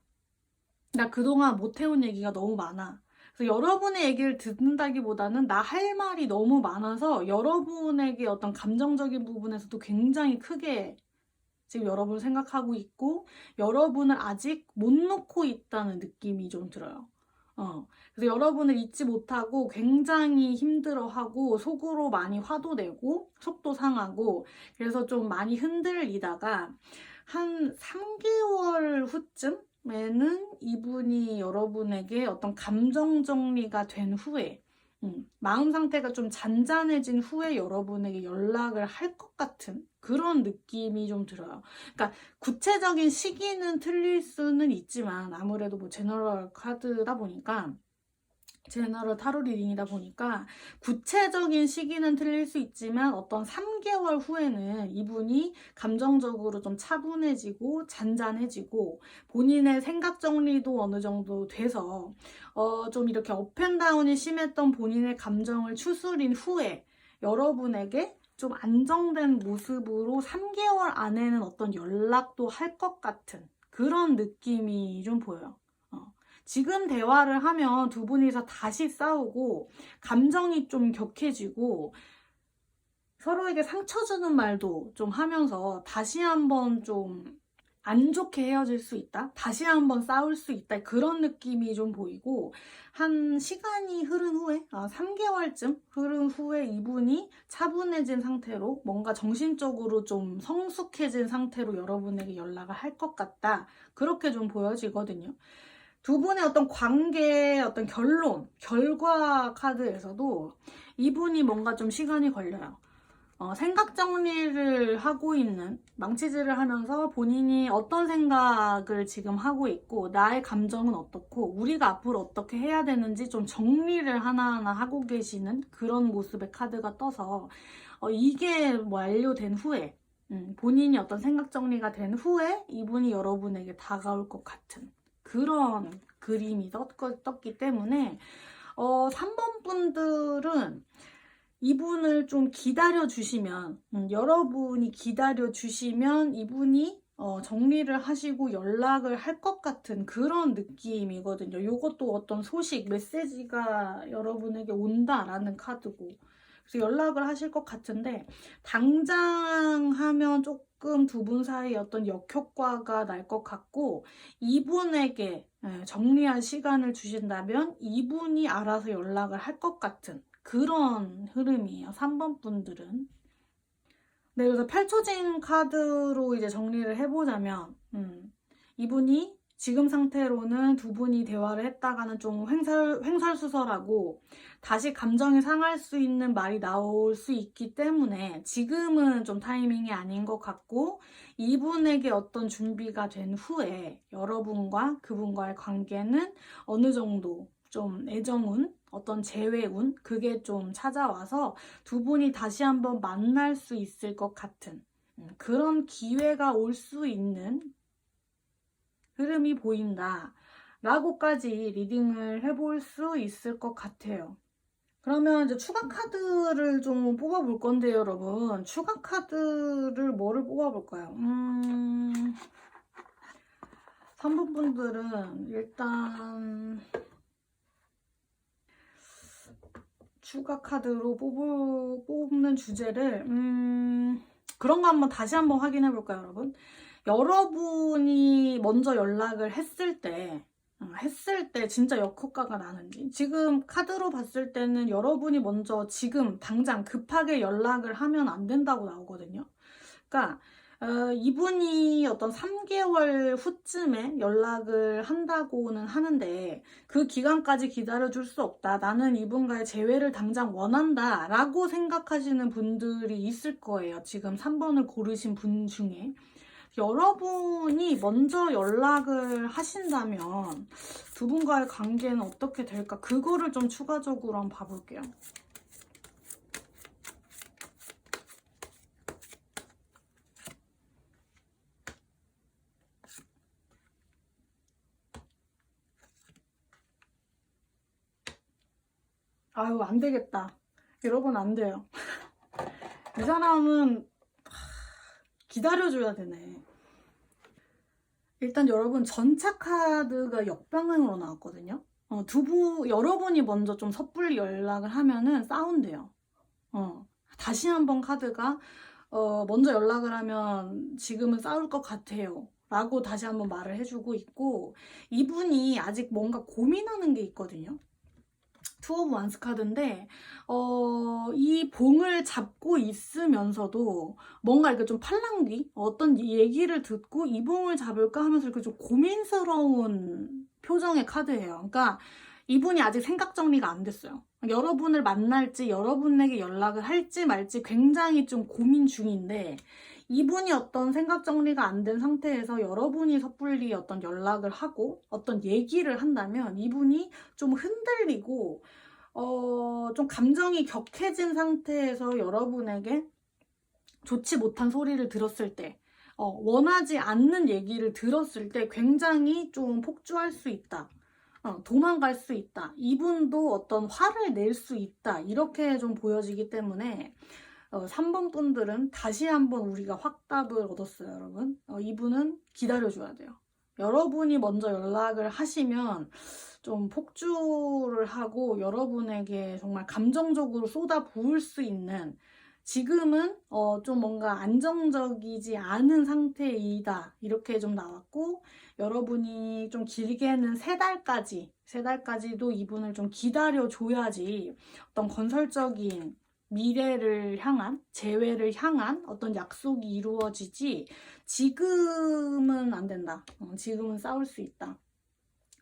나 그동안 못 해온 얘기가 너무 많아. 그래서 여러분의 얘기를 듣는다기보다는 나 할 말이 너무 많아서 여러분에게 어떤 감정적인 부분에서도 굉장히 크게 지금 여러분을 생각하고 있고 여러분을 아직 못 놓고 있다는 느낌이 좀 들어요. 그래서 여러분을 잊지 못하고 굉장히 힘들어하고 속으로 많이 화도 내고 속도 상하고 그래서 좀 많이 흔들리다가 한 3개월 후쯤에는 이분이 여러분에게 어떤 감정 정리가 된 후에 마음 상태가 좀 잔잔해진 후에 여러분에게 연락을 할 것 같은 그런 느낌이 좀 들어요. 그러니까 구체적인 시기는 틀릴 수는 있지만 아무래도 뭐 제너럴 카드다 보니까 제너럴 타로 리딩이다 보니까 구체적인 시기는 틀릴 수 있지만 어떤 3개월 후에는 이분이 감정적으로 좀 차분해지고 잔잔해지고 본인의 생각 정리도 어느 정도 돼서 좀 이렇게 업앤다운이 심했던 본인의 감정을 추스린 후에 여러분에게 좀 안정된 모습으로 3개월 안에는 어떤 연락도 할 것 같은 그런 느낌이 좀 보여요. 지금 대화를 하면 두 분이서 다시 싸우고 감정이 좀 격해지고 서로에게 상처 주는 말도 좀 하면서 다시 한번 좀 안 좋게 헤어질 수 있다? 다시 한번 싸울 수 있다? 그런 느낌이 좀 보이고 한 시간이 흐른 후에 3개월쯤 흐른 후에 이분이 차분해진 상태로 뭔가 정신적으로 좀 성숙해진 상태로 여러분에게 연락을 할 것 같다. 그렇게 좀 보여지거든요. 두 분의 어떤 관계의 어떤 결론, 결과 카드에서도 이분이 뭔가 좀 시간이 걸려요. 생각 정리를 하고 있는, 망치질을 하면서 본인이 어떤 생각을 지금 하고 있고, 나의 감정은 어떻고, 우리가 앞으로 어떻게 해야 되는지 좀 정리를 하나하나 하고 계시는 그런 모습의 카드가 떠서, 이게 완료된 후에, 본인이 어떤 생각 정리가 된 후에 이분이 여러분에게 다가올 것 같은 그런 그림이 떴기 때문에 3번 분들은 이분을 좀 기다려 주시면 여러분이 기다려 주시면 이분이 정리를 하시고 연락을 할 것 같은 그런 느낌이거든요. 이것도 어떤 소식, 메시지가 여러분에게 온다라는 카드고 그래서 연락을 하실 것 같은데 당장 하면 조금 두 분 사이에 어떤 역효과가 날 것 같고 이분에게 정리할 시간을 주신다면 이분이 알아서 연락을 할 것 같은 그런 흐름이에요. 3번 분들은. 네, 그래서 펼쳐진 카드로 이제 정리를 해보자면, 이분이 지금 상태로는 두 분이 대화를 했다가는 좀 횡설수설하고 다시 감정이 상할 수 있는 말이 나올 수 있기 때문에 지금은 좀 타이밍이 아닌 것 같고 이분에게 어떤 준비가 된 후에 여러분과 그분과의 관계는 어느 정도 좀 애정운, 어떤 재회운 그게 좀 찾아와서 두 분이 다시 한번 만날 수 있을 것 같은 그런 기회가 올 수 있는 흐름이 보인다 라고까지 리딩을 해볼 수 있을 것 같아요. 그러면 이제 추가 카드를 좀 뽑아볼 건데요, 여러분. 추가 카드를 뭐를 뽑아볼까요? 3번 분들은 일단 추가 카드로 뽑는 주제를 그런 거 한번 다시 한번 확인해 볼까요, 여러분? 여러분이 먼저 연락을 했을 때 진짜 역효과가 나는지 지금 카드로 봤을 때는 여러분이 먼저 지금 당장 급하게 연락을 하면 안 된다고 나오거든요. 그러니까 이분이 어떤 3개월 후쯤에 연락을 한다고는 하는데 그 기간까지 기다려줄 수 없다. 나는 이분과의 재회를 당장 원한다. 라고 생각하시는 분들이 있을 거예요. 지금 3번을 고르신 분 중에. 여러분이 먼저 연락을 하신다면 두 분과의 관계는 어떻게 될까? 그거를 좀 추가적으로 한번 봐볼게요. 아유, 안 되겠다. 여러분, 안 돼요. 이 사람은 기다려줘야 되네. 일단 여러분, 전차 카드가 역방향으로 나왔거든요. 여러분이 먼저 좀 섣불리 연락을 하면은 싸운대요. 다시 한번 카드가 먼저 연락을 하면 지금은 싸울 것 같아요 라고 다시 한번 말을 해주고 있고, 이분이 아직 뭔가 고민하는 게 있거든요. 투 오브 완스 카드인데 이 봉을 잡고 있으면서도 뭔가 이렇게 좀 팔랑귀 어떤 얘기를 듣고 이 봉을 잡을까 하면서 이렇게 좀 고민스러운 표정의 카드예요. 그러니까 이분이 아직 생각 정리가 안 됐어요. 여러분을 만날지 여러분에게 연락을 할지 말지 굉장히 좀 고민 중인데, 이분이 어떤 생각 정리가 안 된 상태에서 여러분이 섣불리 어떤 연락을 하고 어떤 얘기를 한다면 이분이 좀 흔들리고 좀 감정이 격해진 상태에서 여러분에게 좋지 못한 소리를 들었을 때, 원하지 않는 얘기를 들었을 때 굉장히 좀 폭주할 수 있다. 도망갈 수 있다. 이분도 어떤 화를 낼 수 있다. 이렇게 좀 보여지기 때문에 3번 분들은 다시 한번 우리가 확답을 얻었어요, 여러분. 이분은 기다려줘야 돼요. 여러분이 먼저 연락을 하시면 좀 폭주를 하고 여러분에게 정말 감정적으로 쏟아 부을 수 있는, 지금은 좀 뭔가 안정적이지 않은 상태이다 이렇게 좀 나왔고, 여러분이 좀 길게는 3달까지도 이분을 좀 기다려줘야지 어떤 건설적인 미래를 향한, 재회를 향한 어떤 약속이 이루어지지, 지금은 안 된다. 지금은 싸울 수 있다.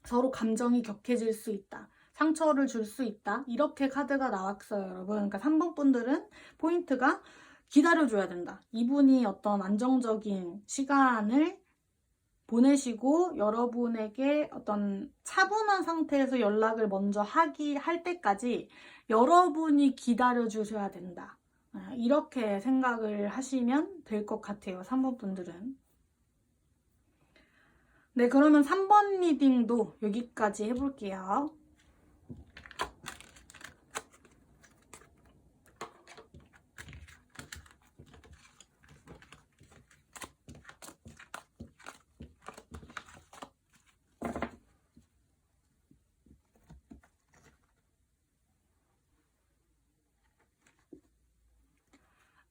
서로 감정이 격해질 수 있다. 상처를 줄 수 있다. 이렇게 카드가 나왔어요, 여러분. 그러니까 3번 분들은 포인트가 기다려줘야 된다. 이분이 어떤 안정적인 시간을 보내시고 여러분에게 어떤 차분한 상태에서 연락을 먼저 할 때까지 여러분이 기다려주셔야 된다. 이렇게 생각을 하시면 될 것 같아요, 3번 분들은. 네, 그러면 3번 리딩도 여기까지 해볼게요.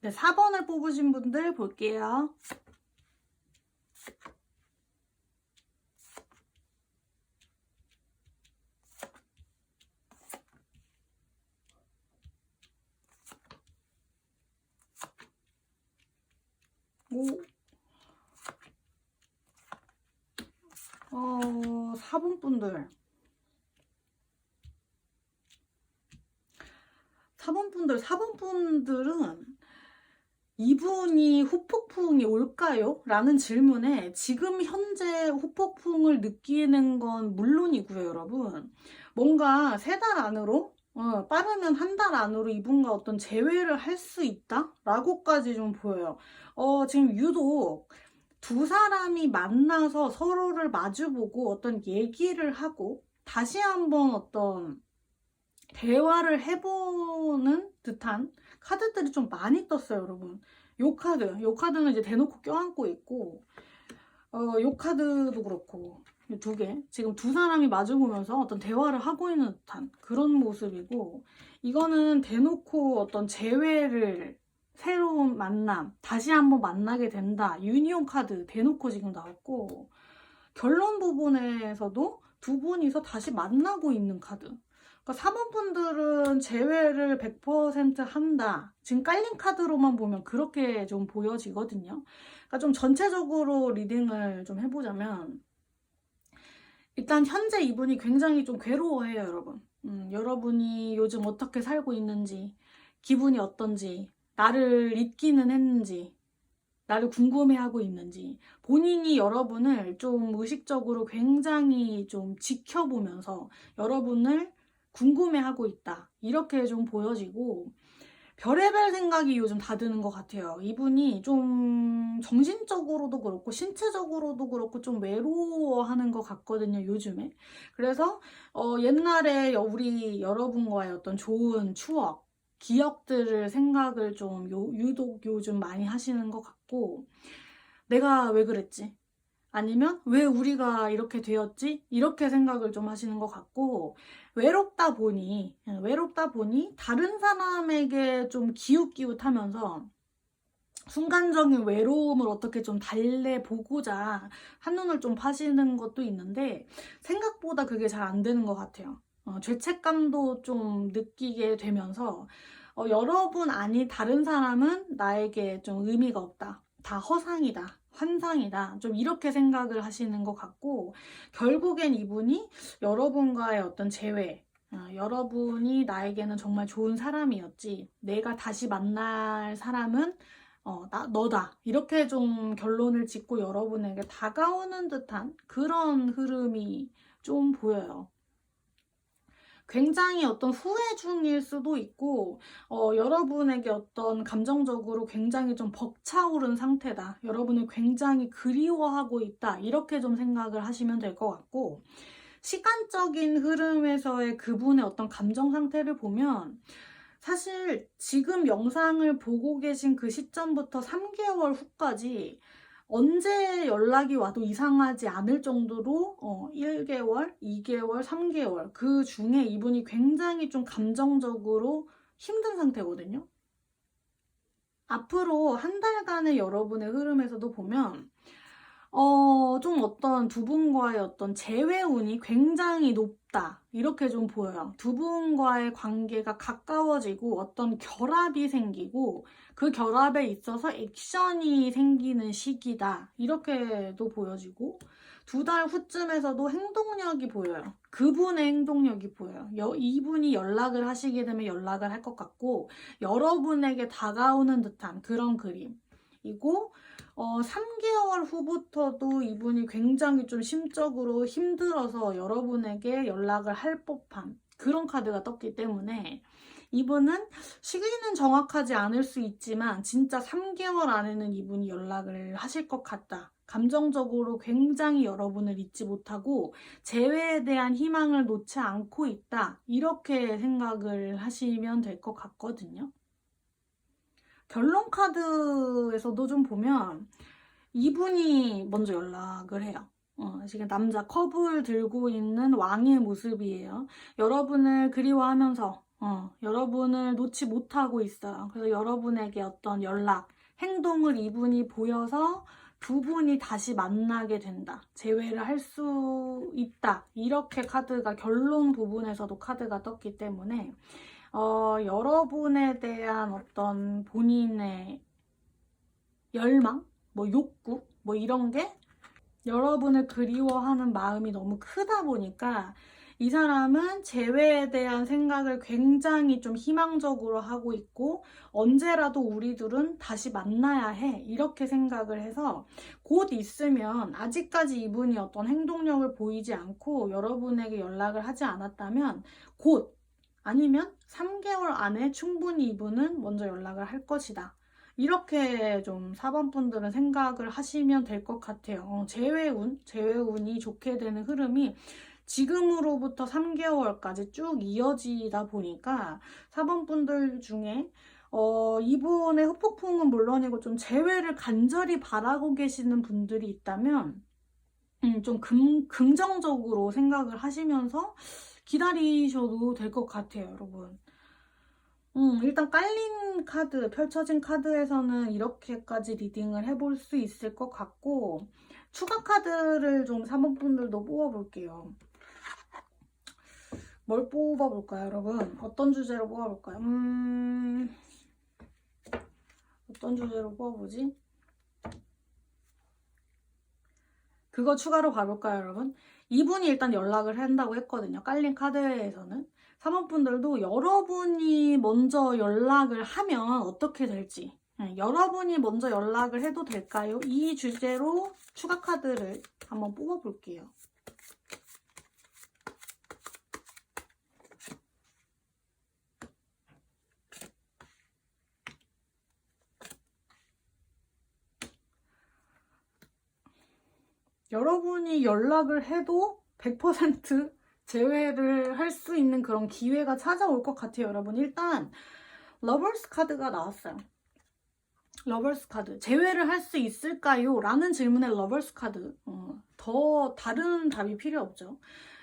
네, 4번을 뽑으신 분들 볼게요. 오. 4번 분들. 4번 분들은 이분이 후폭풍이 올까요? 라는 질문에 지금 현재 후폭풍을 느끼는 건 물론이고요, 여러분. 뭔가 3달 안으로, 빠르면 1달 안으로 이분과 어떤 재회를 할 수 있다? 라고까지 좀 보여요. 지금 유독 두 사람이 만나서 서로를 마주보고 어떤 얘기를 하고 다시 한번 어떤 대화를 해보는 듯한 카드들이 좀 많이 떴어요, 여러분. 요 카드는 이제 대놓고 껴안고 있고, 요 카드도 그렇고, 2개. 지금 두 사람이 마주보면서 어떤 대화를 하고 있는 듯한 그런 모습이고, 이거는 대놓고 어떤 재회를, 새로운 만남, 다시 한번 만나게 된다. 유니온 카드 대놓고 지금 나왔고, 결론 부분에서도 두 분이서 다시 만나고 있는 카드. 그러니까 4번 분들은 재회를 100% 한다. 지금 깔린 카드로만 보면 그렇게 좀 보여지거든요. 그러니까 좀 전체적으로 리딩을 좀 해보자면, 일단 현재 이분이 굉장히 좀 괴로워해요, 여러분. 여러분이 요즘 어떻게 살고 있는지, 기분이 어떤지, 나를 잊기는 했는지, 나를 궁금해하고 있는지, 본인이 여러분을 좀 의식적으로 굉장히 좀 지켜보면서 여러분을 궁금해하고 있다. 이렇게 좀 보여지고, 별의별 생각이 요즘 다 드는 것 같아요. 이분이 좀 정신적으로도 그렇고 신체적으로도 그렇고 좀 외로워하는 것 같거든요, 요즘에. 그래서 옛날에 우리 여러분과의 어떤 좋은 추억, 기억들을 생각을 좀 유독 요즘 많이 하시는 것 같고, 내가 왜 그랬지? 아니면 왜 우리가 이렇게 되었지? 이렇게 생각을 좀 하시는 것 같고, 외롭다 보니 다른 사람에게 좀 기웃기웃하면서 순간적인 외로움을 어떻게 좀 달래보고자 한눈을 좀 파시는 것도 있는데, 생각보다 그게 잘 안 되는 것 같아요. 죄책감도 좀 느끼게 되면서, 여러분 아니 다른 사람은 나에게 좀 의미가 없다. 다 허상이다. 환상이다. 좀 이렇게 생각을 하시는 것 같고, 결국엔 이분이 여러분과의 어떤 재회, 여러분이 나에게는 정말 좋은 사람이었지. 내가 다시 만날 사람은 너다. 이렇게 좀 결론을 짓고 여러분에게 다가오는 듯한 그런 흐름이 좀 보여요. 굉장히 어떤 후회 중일 수도 있고, 여러분에게 어떤 감정적으로 굉장히 좀 벅차오른 상태다. 여러분을 굉장히 그리워하고 있다. 이렇게 좀 생각을 하시면 될 것 같고, 시간적인 흐름에서의 그분의 어떤 감정 상태를 보면, 사실 지금 영상을 보고 계신 그 시점부터 3개월 후까지 언제 연락이 와도 이상하지 않을 정도로 1개월, 2개월, 3개월 그 중에 이분이 굉장히 좀 감정적으로 힘든 상태거든요. 앞으로 한 달간의 여러분의 흐름에서도 보면 좀 어떤 두 분과의 어떤 재회운이 굉장히 높다. 이렇게 좀 보여요. 두 분과의 관계가 가까워지고 어떤 결합이 생기고 그 결합에 있어서 액션이 생기는 시기다. 이렇게도 보여지고 2달 후쯤에서도 행동력이 보여요. 그분의 행동력이 보여요. 이분이 연락을 하시게 되면 연락을 할 것 같고 여러분에게 다가오는 듯한 그런 그림이고 3개월 후부터도 이분이 굉장히 좀 심적으로 힘들어서 여러분에게 연락을 할 법한 그런 카드가 떴기 때문에 이분은 시기는 정확하지 않을 수 있지만 진짜 3개월 안에는 이분이 연락을 하실 것 같다. 감정적으로 굉장히 여러분을 잊지 못하고 재회에 대한 희망을 놓지 않고 있다. 이렇게 생각을 하시면 될 것 같거든요. 결론 카드에서도 좀 보면 이분이 먼저 연락을 해요. 지금 남자 컵을 들고 있는 왕의 모습이에요. 여러분을 그리워하면서 여러분을 놓지 못하고 있어요. 그래서 여러분에게 어떤 연락, 행동을 이분이 보여서 두 분이 다시 만나게 된다. 재회를 할 수 있다. 이렇게 카드가 결론 부분에서도 카드가 떴기 때문에 여러분에 대한 어떤 본인의 열망, 뭐 욕구, 뭐 이런 게 여러분을 그리워하는 마음이 너무 크다 보니까 이 사람은 재회에 대한 생각을 굉장히 좀 희망적으로 하고 있고 언제라도 우리들은 다시 만나야 해 이렇게 생각을 해서 곧 있으면 아직까지 이분이 어떤 행동력을 보이지 않고 여러분에게 연락을 하지 않았다면 곧 아니면 3개월 안에 충분히 이분은 먼저 연락을 할 것이다. 이렇게 좀 4번 분들은 생각을 하시면 될 것 같아요. 재회운이 좋게 되는 흐름이 지금으로부터 3개월까지 쭉 이어지다 보니까 4번 분들 중에 이분의 후폭풍은 물론이고 좀 재회를 간절히 바라고 계시는 분들이 있다면 좀 긍정적으로 생각을 하시면서 기다리셔도 될 것 같아요, 여러분. 일단 깔린 카드, 펼쳐진 카드에서는 이렇게까지 리딩을 해볼 수 있을 것 같고 추가 카드를 좀 사모분들도 뽑아볼게요. 뭘 뽑아볼까요, 여러분? 어떤 주제로 뽑아볼까요? 어떤 주제로 뽑아보지? 그거 추가로 가볼까요, 여러분? 이분이 일단 연락을 한다고 했거든요. 깔린 카드에서는. 사모분들도 여러분이 먼저 연락을 하면 어떻게 될지 여러분이 먼저 연락을 해도 될까요? 이 주제로 추가 카드를 한번 뽑아볼게요. 여러분이 연락을 해도 100% 재회를 할 수 있는 그런 기회가 찾아올 것 같아요, 여러분. 일단 러버스 카드가 나왔어요. 러버스 카드. 재회를 할 수 있을까요? 라는 질문에 러버스 카드. 더 다른 답이 필요 없죠.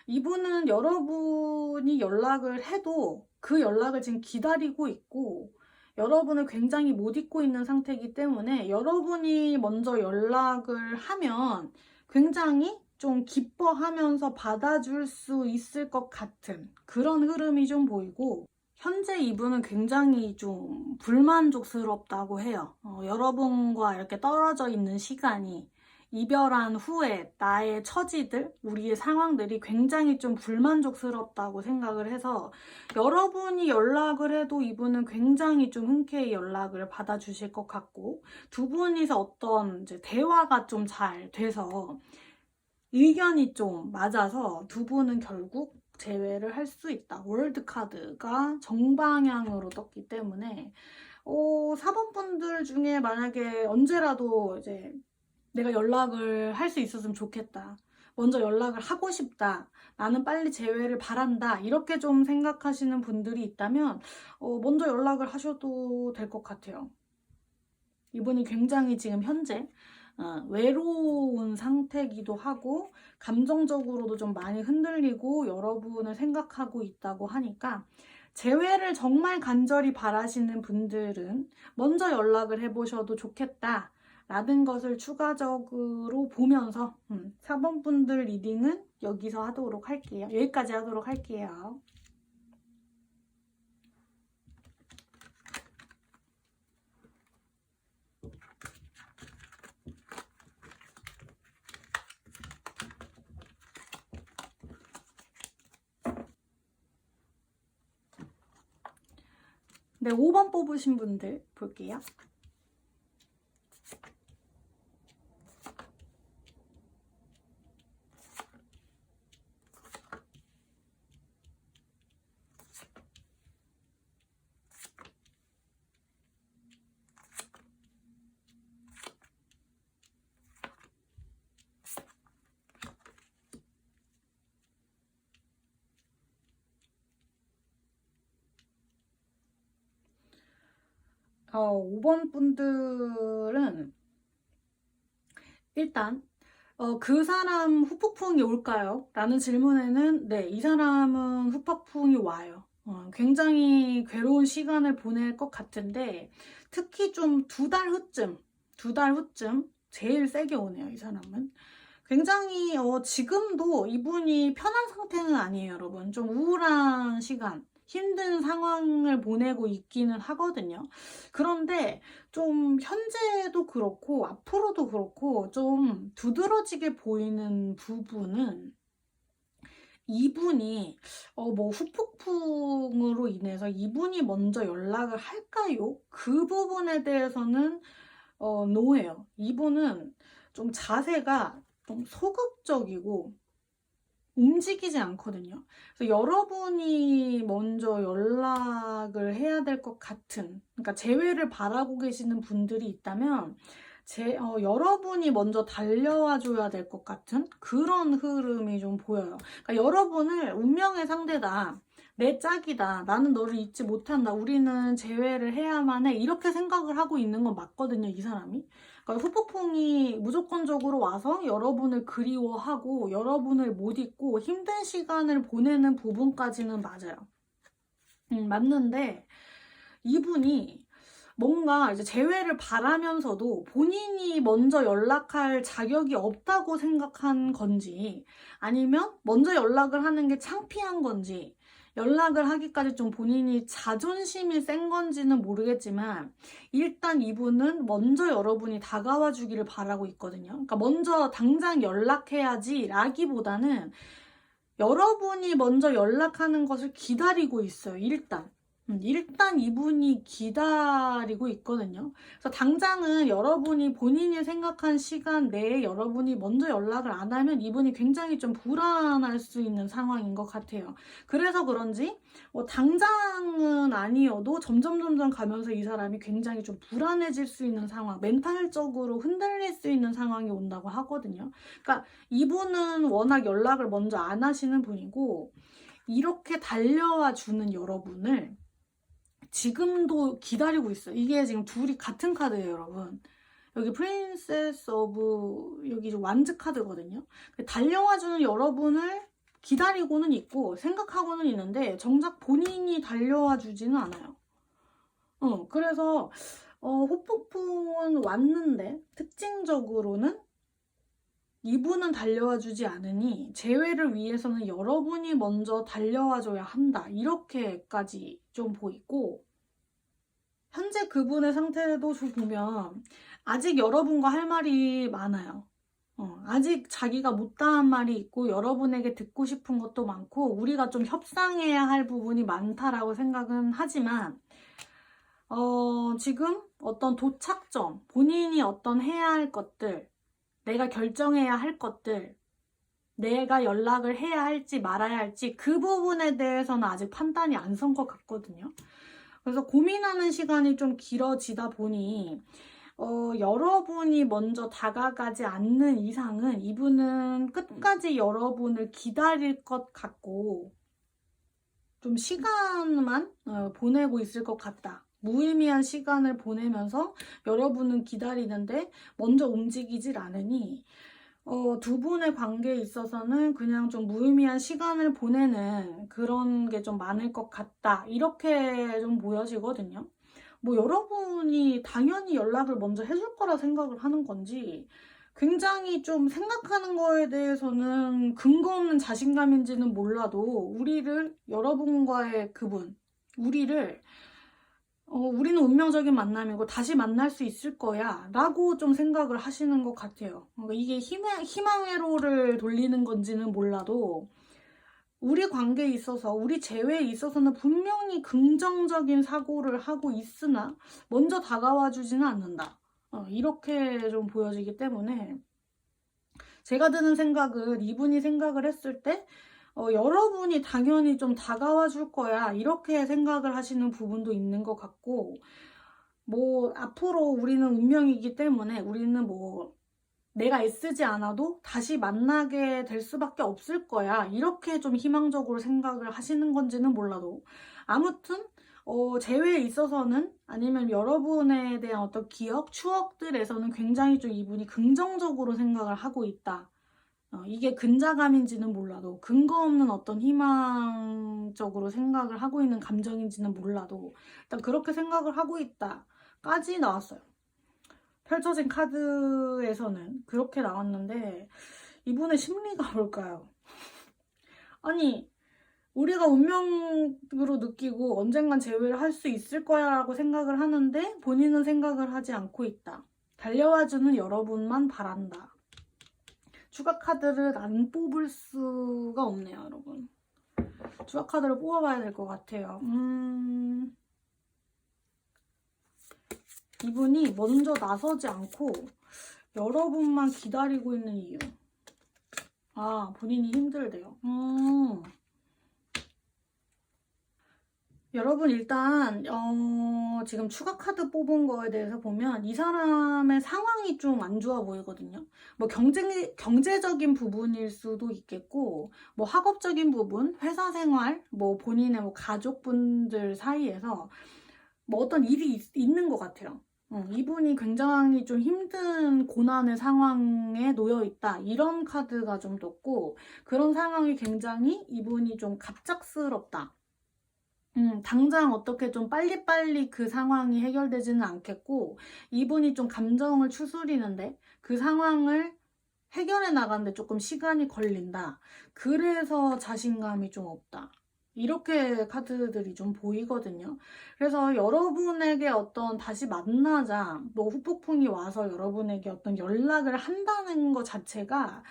이분은 여러분이 연락을 해도 그 연락을 지금 기다리고 있고 여러분을 굉장히 못 잊고 있는 상태이기 때문에 여러분이 먼저 연락을 하면 굉장히 좀 기뻐하면서 받아줄 수 있을 것 같은 그런 흐름이 좀 보이고, 현재 이분은 굉장히 좀 불만족스럽다고 해요. 여러분과 이렇게 떨어져 있는 시간이, 이별한 후에 나의 처지들, 우리의 상황들이 굉장히 좀 불만족스럽다고 생각을 해서 여러분이 연락을 해도 이분은 굉장히 좀 흔쾌히 연락을 받아주실 것 같고, 두 분이서 어떤 이제 대화가 좀 잘 돼서 의견이 좀 맞아서 두 분은 결국 재회를 할 수 있다. 월드 카드가 정방향으로 떴기 때문에 4번 분들 중에 만약에 언제라도 이제 내가 연락을 할 수 있었으면 좋겠다, 먼저 연락을 하고 싶다, 나는 빨리 재회를 바란다, 이렇게 좀 생각하시는 분들이 있다면 먼저 연락을 하셔도 될 것 같아요. 이분이 굉장히 지금 현재 외로운 상태이기도 하고 감정적으로도 좀 많이 흔들리고 여러분을 생각하고 있다고 하니까, 재회를 정말 간절히 바라시는 분들은 먼저 연락을 해보셔도 좋겠다 라는 것을 추가적으로 보면서 4번 분들 리딩은 여기서 하도록 할게요. 여기까지 하도록 할게요. 네, 5번 뽑으신 분들 볼게요. 어, 5번 분들은 일단 그 사람 후폭풍이 올까요? 라는 질문에는 네, 이 사람은 후폭풍이 와요. 굉장히 괴로운 시간을 보낼 것 같은데, 특히 좀 2달 후쯤 제일 세게 오네요, 이 사람은. 굉장히 지금도 이분이 편한 상태는 아니에요, 여러분. 좀 우울한 시간, 힘든 상황을 보내고 있기는 하거든요. 그런데 좀 현재도 그렇고 앞으로도 그렇고 좀 두드러지게 보이는 부분은, 이분이 뭐 후폭풍으로 인해서 이분이 먼저 연락을 할까요? 그 부분에 대해서는 노예요. 이분은 좀 자세가 좀 소극적이고 움직이지 않거든요. 그래서 여러분이 먼저 연락을 해야 될 것 같은, 그러니까 재회를 바라고 계시는 분들이 있다면 여러분이 먼저 달려와 줘야 될 것 같은 그런 흐름이 좀 보여요. 그러니까 여러분을 운명의 상대다, 내 짝이다, 나는 너를 잊지 못한다, 우리는 재회를 해야만 해, 이렇게 생각을 하고 있는 건 맞거든요, 이 사람이. 그러니까 후폭풍이 무조건적으로 와서 여러분을 그리워하고 여러분을 못 잊고 힘든 시간을 보내는 부분까지는 맞아요. 맞는데 이분이 뭔가 이제 재회를 바라면서도 본인이 먼저 연락할 자격이 없다고 생각한 건지, 아니면 먼저 연락을 하는 게 창피한 건지, 연락을 하기까지 좀 본인이 자존심이 센 건지는 모르겠지만, 일단 이분은 먼저 여러분이 다가와 주기를 바라고 있거든요. 그러니까 먼저 당장 연락해야지 라기보다는 여러분이 먼저 연락하는 것을 기다리고 있어요, 일단. 일단 이분이 기다리고 있거든요. 그래서 당장은 여러분이 본인이 생각한 시간 내에 여러분이 먼저 연락을 안 하면 이분이 굉장히 좀 불안할 수 있는 상황인 것 같아요. 그래서 그런지 당장은 아니어도 점점 가면서 이 사람이 굉장히 좀 불안해질 수 있는 상황, 멘탈적으로 흔들릴 수 있는 상황이 온다고 하거든요. 그러니까 이분은 워낙 연락을 먼저 안 하시는 분이고, 이렇게 달려와 주는 여러분을 지금도 기다리고 있어요. 이게 지금 둘이 같은 카드예요, 여러분. 여기 프린세스 오브, 여기 완즈 카드거든요. 달려와주는 여러분을 기다리고는 있고 생각하고는 있는데 정작 본인이 달려와 주지는 않아요. 그래서 후폭풍은 왔는데 특징적으로는 이분은 달려와 주지 않으니 재회를 위해서는 여러분이 먼저 달려와 줘야 한다. 이렇게까지 좀 보이고, 현재 그분의 상태도 좀 보면 아직 여러분과 할 말이 많아요. 아직 자기가 못다한 말이 있고 여러분에게 듣고 싶은 것도 많고 우리가 좀 협상해야 할 부분이 많다라고 생각은 하지만 지금 어떤 도착점, 본인이 어떤 해야 할 것들, 내가 결정해야 할 것들, 내가 연락을 해야 할지 말아야 할지 그 부분에 대해서는 아직 판단이 안 선 것 같거든요. 그래서 고민하는 시간이 좀 길어지다 보니 여러분이 먼저 다가가지 않는 이상은 이분은 끝까지 여러분을 기다릴 것 같고 좀 시간만 보내고 있을 것 같다. 무의미한 시간을 보내면서 여러분은 기다리는데 먼저 움직이질 않으니 두 분의 관계에 있어서는 그냥 좀 무의미한 시간을 보내는 그런 게 좀 많을 것 같다. 이렇게 좀 보여지거든요. 뭐 여러분이 당연히 연락을 먼저 해줄 거라 생각을 하는 건지 굉장히 좀 생각하는 거에 대해서는 근거 없는 자신감인지는 몰라도 여러분과의 그분, 우리는 운명적인 만남이고 다시 만날 수 있을 거야 라고 좀 생각을 하시는 것 같아요. 그러니까 이게 희망회로를 돌리는 건지는 몰라도 우리 관계에 있어서, 우리 재회에 있어서는 분명히 긍정적인 사고를 하고 있으나 먼저 다가와 주지는 않는다. 이렇게 좀 보여지기 때문에 제가 드는 생각은 이분이 생각을 했을 때 여러분이 당연히 좀 다가와 줄 거야 이렇게 생각을 하시는 부분도 있는 것 같고, 뭐 앞으로 우리는 운명이기 때문에 우리는 뭐 내가 애쓰지 않아도 다시 만나게 될 수밖에 없을 거야 이렇게 좀 희망적으로 생각을 하시는 건지는 몰라도 아무튼 재회에 있어서는 아니면 여러분에 대한 어떤 기억, 추억들에서는 굉장히 좀 이분이 긍정적으로 생각을 하고 있다. 이게 근자감인지는 몰라도 근거 없는 어떤 희망적으로 생각을 하고 있는 감정인지는 몰라도 일단 그렇게 생각을 하고 있다까지 나왔어요. 펼쳐진 카드에서는 그렇게 나왔는데 이분의 심리가 뭘까요? 아니, 우리가 운명으로 느끼고 언젠간 재회를 할 수 있을 거야 라고 생각을 하는데 본인은 생각을 하지 않고 있다. 달려와주는 여러분만 바란다. 추가 카드를 안 뽑을 수가 없네요, 여러분. 추가 카드를 뽑아봐야 될 것 같아요. 이분이 먼저 나서지 않고 여러분만 기다리고 있는 이유. 본인이 힘들대요. 여러분 일단 지금 추가 카드 뽑은 거에 대해서 보면 이 사람의 상황이 좀 안 좋아 보이거든요. 뭐 경제적인 부분일 수도 있겠고 뭐 학업적인 부분, 회사 생활, 뭐 본인의 뭐 가족분들 사이에서 뭐 어떤 일이 있는 것 같아요. 이분이 굉장히 좀 힘든 고난의 상황에 놓여 있다 이런 카드가 좀 떴고, 그런 상황이 굉장히 이분이 좀 갑작스럽다. 당장 어떻게 좀 빨리빨리 그 상황이 해결되지는 않겠고 이분이 좀 감정을 추스리는데 그 상황을 해결해 나가는데 조금 시간이 걸린다. 그래서 자신감이 좀 없다. 이렇게 카드들이 좀 보이거든요. 그래서 여러분에게 어떤 다시 만나자, 뭐 후폭풍이 와서 여러분에게 어떤 연락을 한다는 것 자체가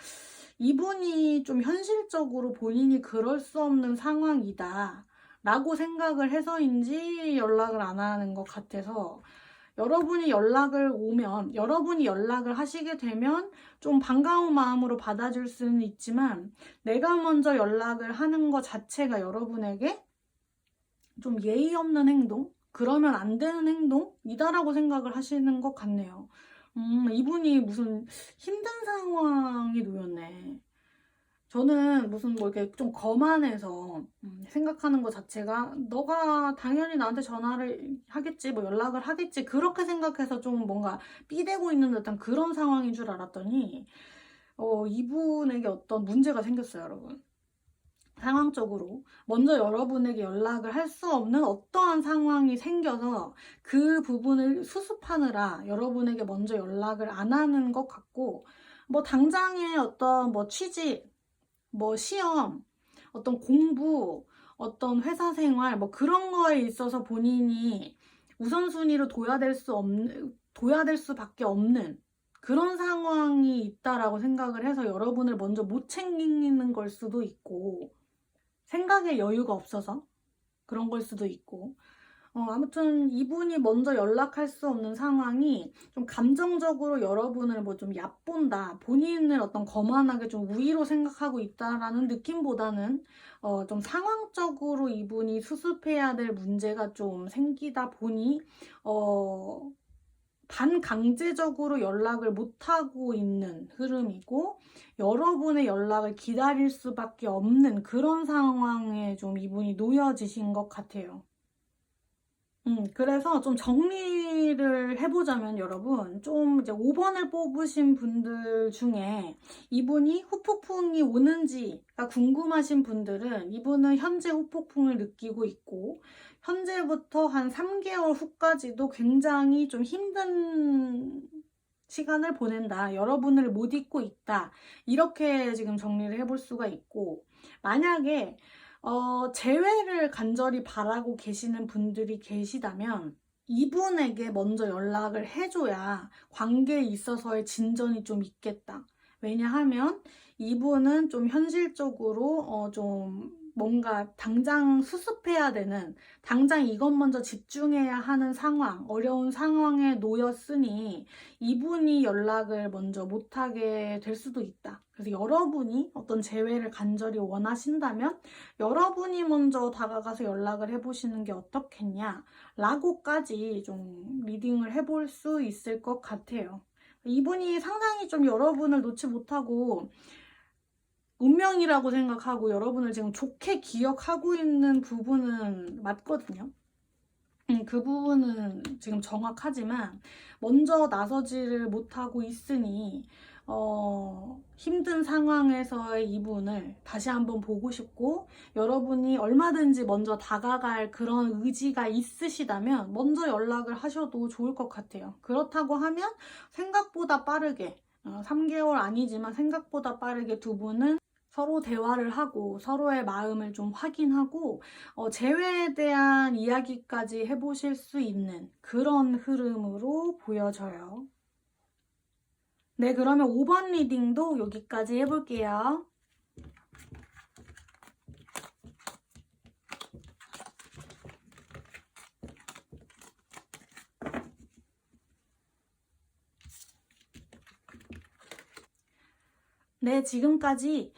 이분이 좀 현실적으로 본인이 그럴 수 없는 상황이다 라고 생각을 해서인지 연락을 안 하는 것 같아서, 여러분이 연락을 하시게 되면 좀 반가운 마음으로 받아줄 수는 있지만, 내가 먼저 연락을 하는 것 자체가 여러분에게 좀 예의 없는 행동? 그러면 안 되는 행동이다라고 생각을 하시는 것 같네요. 이분이 무슨 힘든 상황이 놓였네. 저는 무슨 뭐 이렇게 좀 거만해서 생각하는 것 자체가 너가 당연히 나한테 전화를 하겠지, 뭐 연락을 하겠지, 그렇게 생각해서 좀 뭔가 삐대고 있는 듯한 그런 상황인 줄 알았더니 이분에게 어떤 문제가 생겼어요, 여러분. 상황적으로 먼저 여러분에게 연락을 할 수 없는 어떠한 상황이 생겨서 그 부분을 수습하느라 여러분에게 먼저 연락을 안 하는 것 같고, 뭐 당장의 어떤 뭐 취직, 뭐 시험, 어떤 공부, 어떤 회사 생활, 뭐 그런 거에 있어서 본인이 우선순위로 둬야 될 수밖에 없는 그런 상황이 있다라고 생각을 해서 여러분을 먼저 못 챙기는 걸 수도 있고, 생각에 여유가 없어서 그런 걸 수도 있고, 아무튼 이분이 먼저 연락할 수 없는 상황이 좀 감정적으로 여러분을 뭐 좀 얕본다, 본인을 어떤 거만하게 좀 우위로 생각하고 있다라는 느낌보다는 좀 상황적으로 이분이 수습해야 될 문제가 좀 생기다 보니 반강제적으로 연락을 못하고 있는 흐름이고, 여러분의 연락을 기다릴 수밖에 없는 그런 상황에 좀 이분이 놓여지신 것 같아요. 그래서 좀 정리를 해보자면 여러분, 좀 이제 5번을 뽑으신 분들 중에 이분이 후폭풍이 오는지가 궁금하신 분들은, 이분은 현재 후폭풍을 느끼고 있고, 현재부터 한 3개월 후까지도 굉장히 좀 힘든 시간을 보낸다, 여러분을 못 잊고 있다, 이렇게 지금 정리를 해볼 수가 있고, 만약에 재회를 간절히 바라고 계시는 분들이 계시다면 이분에게 먼저 연락을 해줘야 관계에 있어서의 진전이 좀 있겠다. 왜냐하면 이분은 좀 현실적으로 좀 뭔가 당장 수습해야 되는, 당장 이것 먼저 집중해야 하는 상황, 어려운 상황에 놓였으니 이분이 연락을 먼저 못하게 될 수도 있다. 그래서 여러분이 어떤 재회를 간절히 원하신다면 여러분이 먼저 다가가서 연락을 해보시는 게 어떻겠냐 라고까지 좀 리딩을 해볼 수 있을 것 같아요. 이분이 상당히 좀 여러분을 놓지 못하고 운명이라고 생각하고 여러분을 지금 좋게 기억하고 있는 부분은 맞거든요. 그 부분은 지금 정확하지만 먼저 나서지를 못하고 있으니 힘든 상황에서의 이분을 다시 한번 보고 싶고, 여러분이 얼마든지 먼저 다가갈 그런 의지가 있으시다면 먼저 연락을 하셔도 좋을 것 같아요. 그렇다고 하면 생각보다 빠르게 3개월 아니지만 생각보다 빠르게 두 분은 서로 대화를 하고 서로의 마음을 좀 확인하고 재회에 대한 이야기까지 해보실 수 있는 그런 흐름으로 보여져요. 네, 그러면 5번 리딩도 여기까지 해볼게요. 네, 지금까지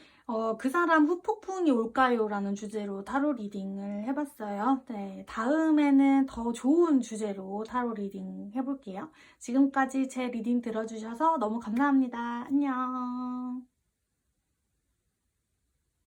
그 사람 후폭풍이 올까요? 라는 주제로 타로 리딩을 해봤어요. 네, 다음에는 더 좋은 주제로 타로 리딩 해볼게요. 지금까지 제 리딩 들어주셔서 너무 감사합니다. 안녕.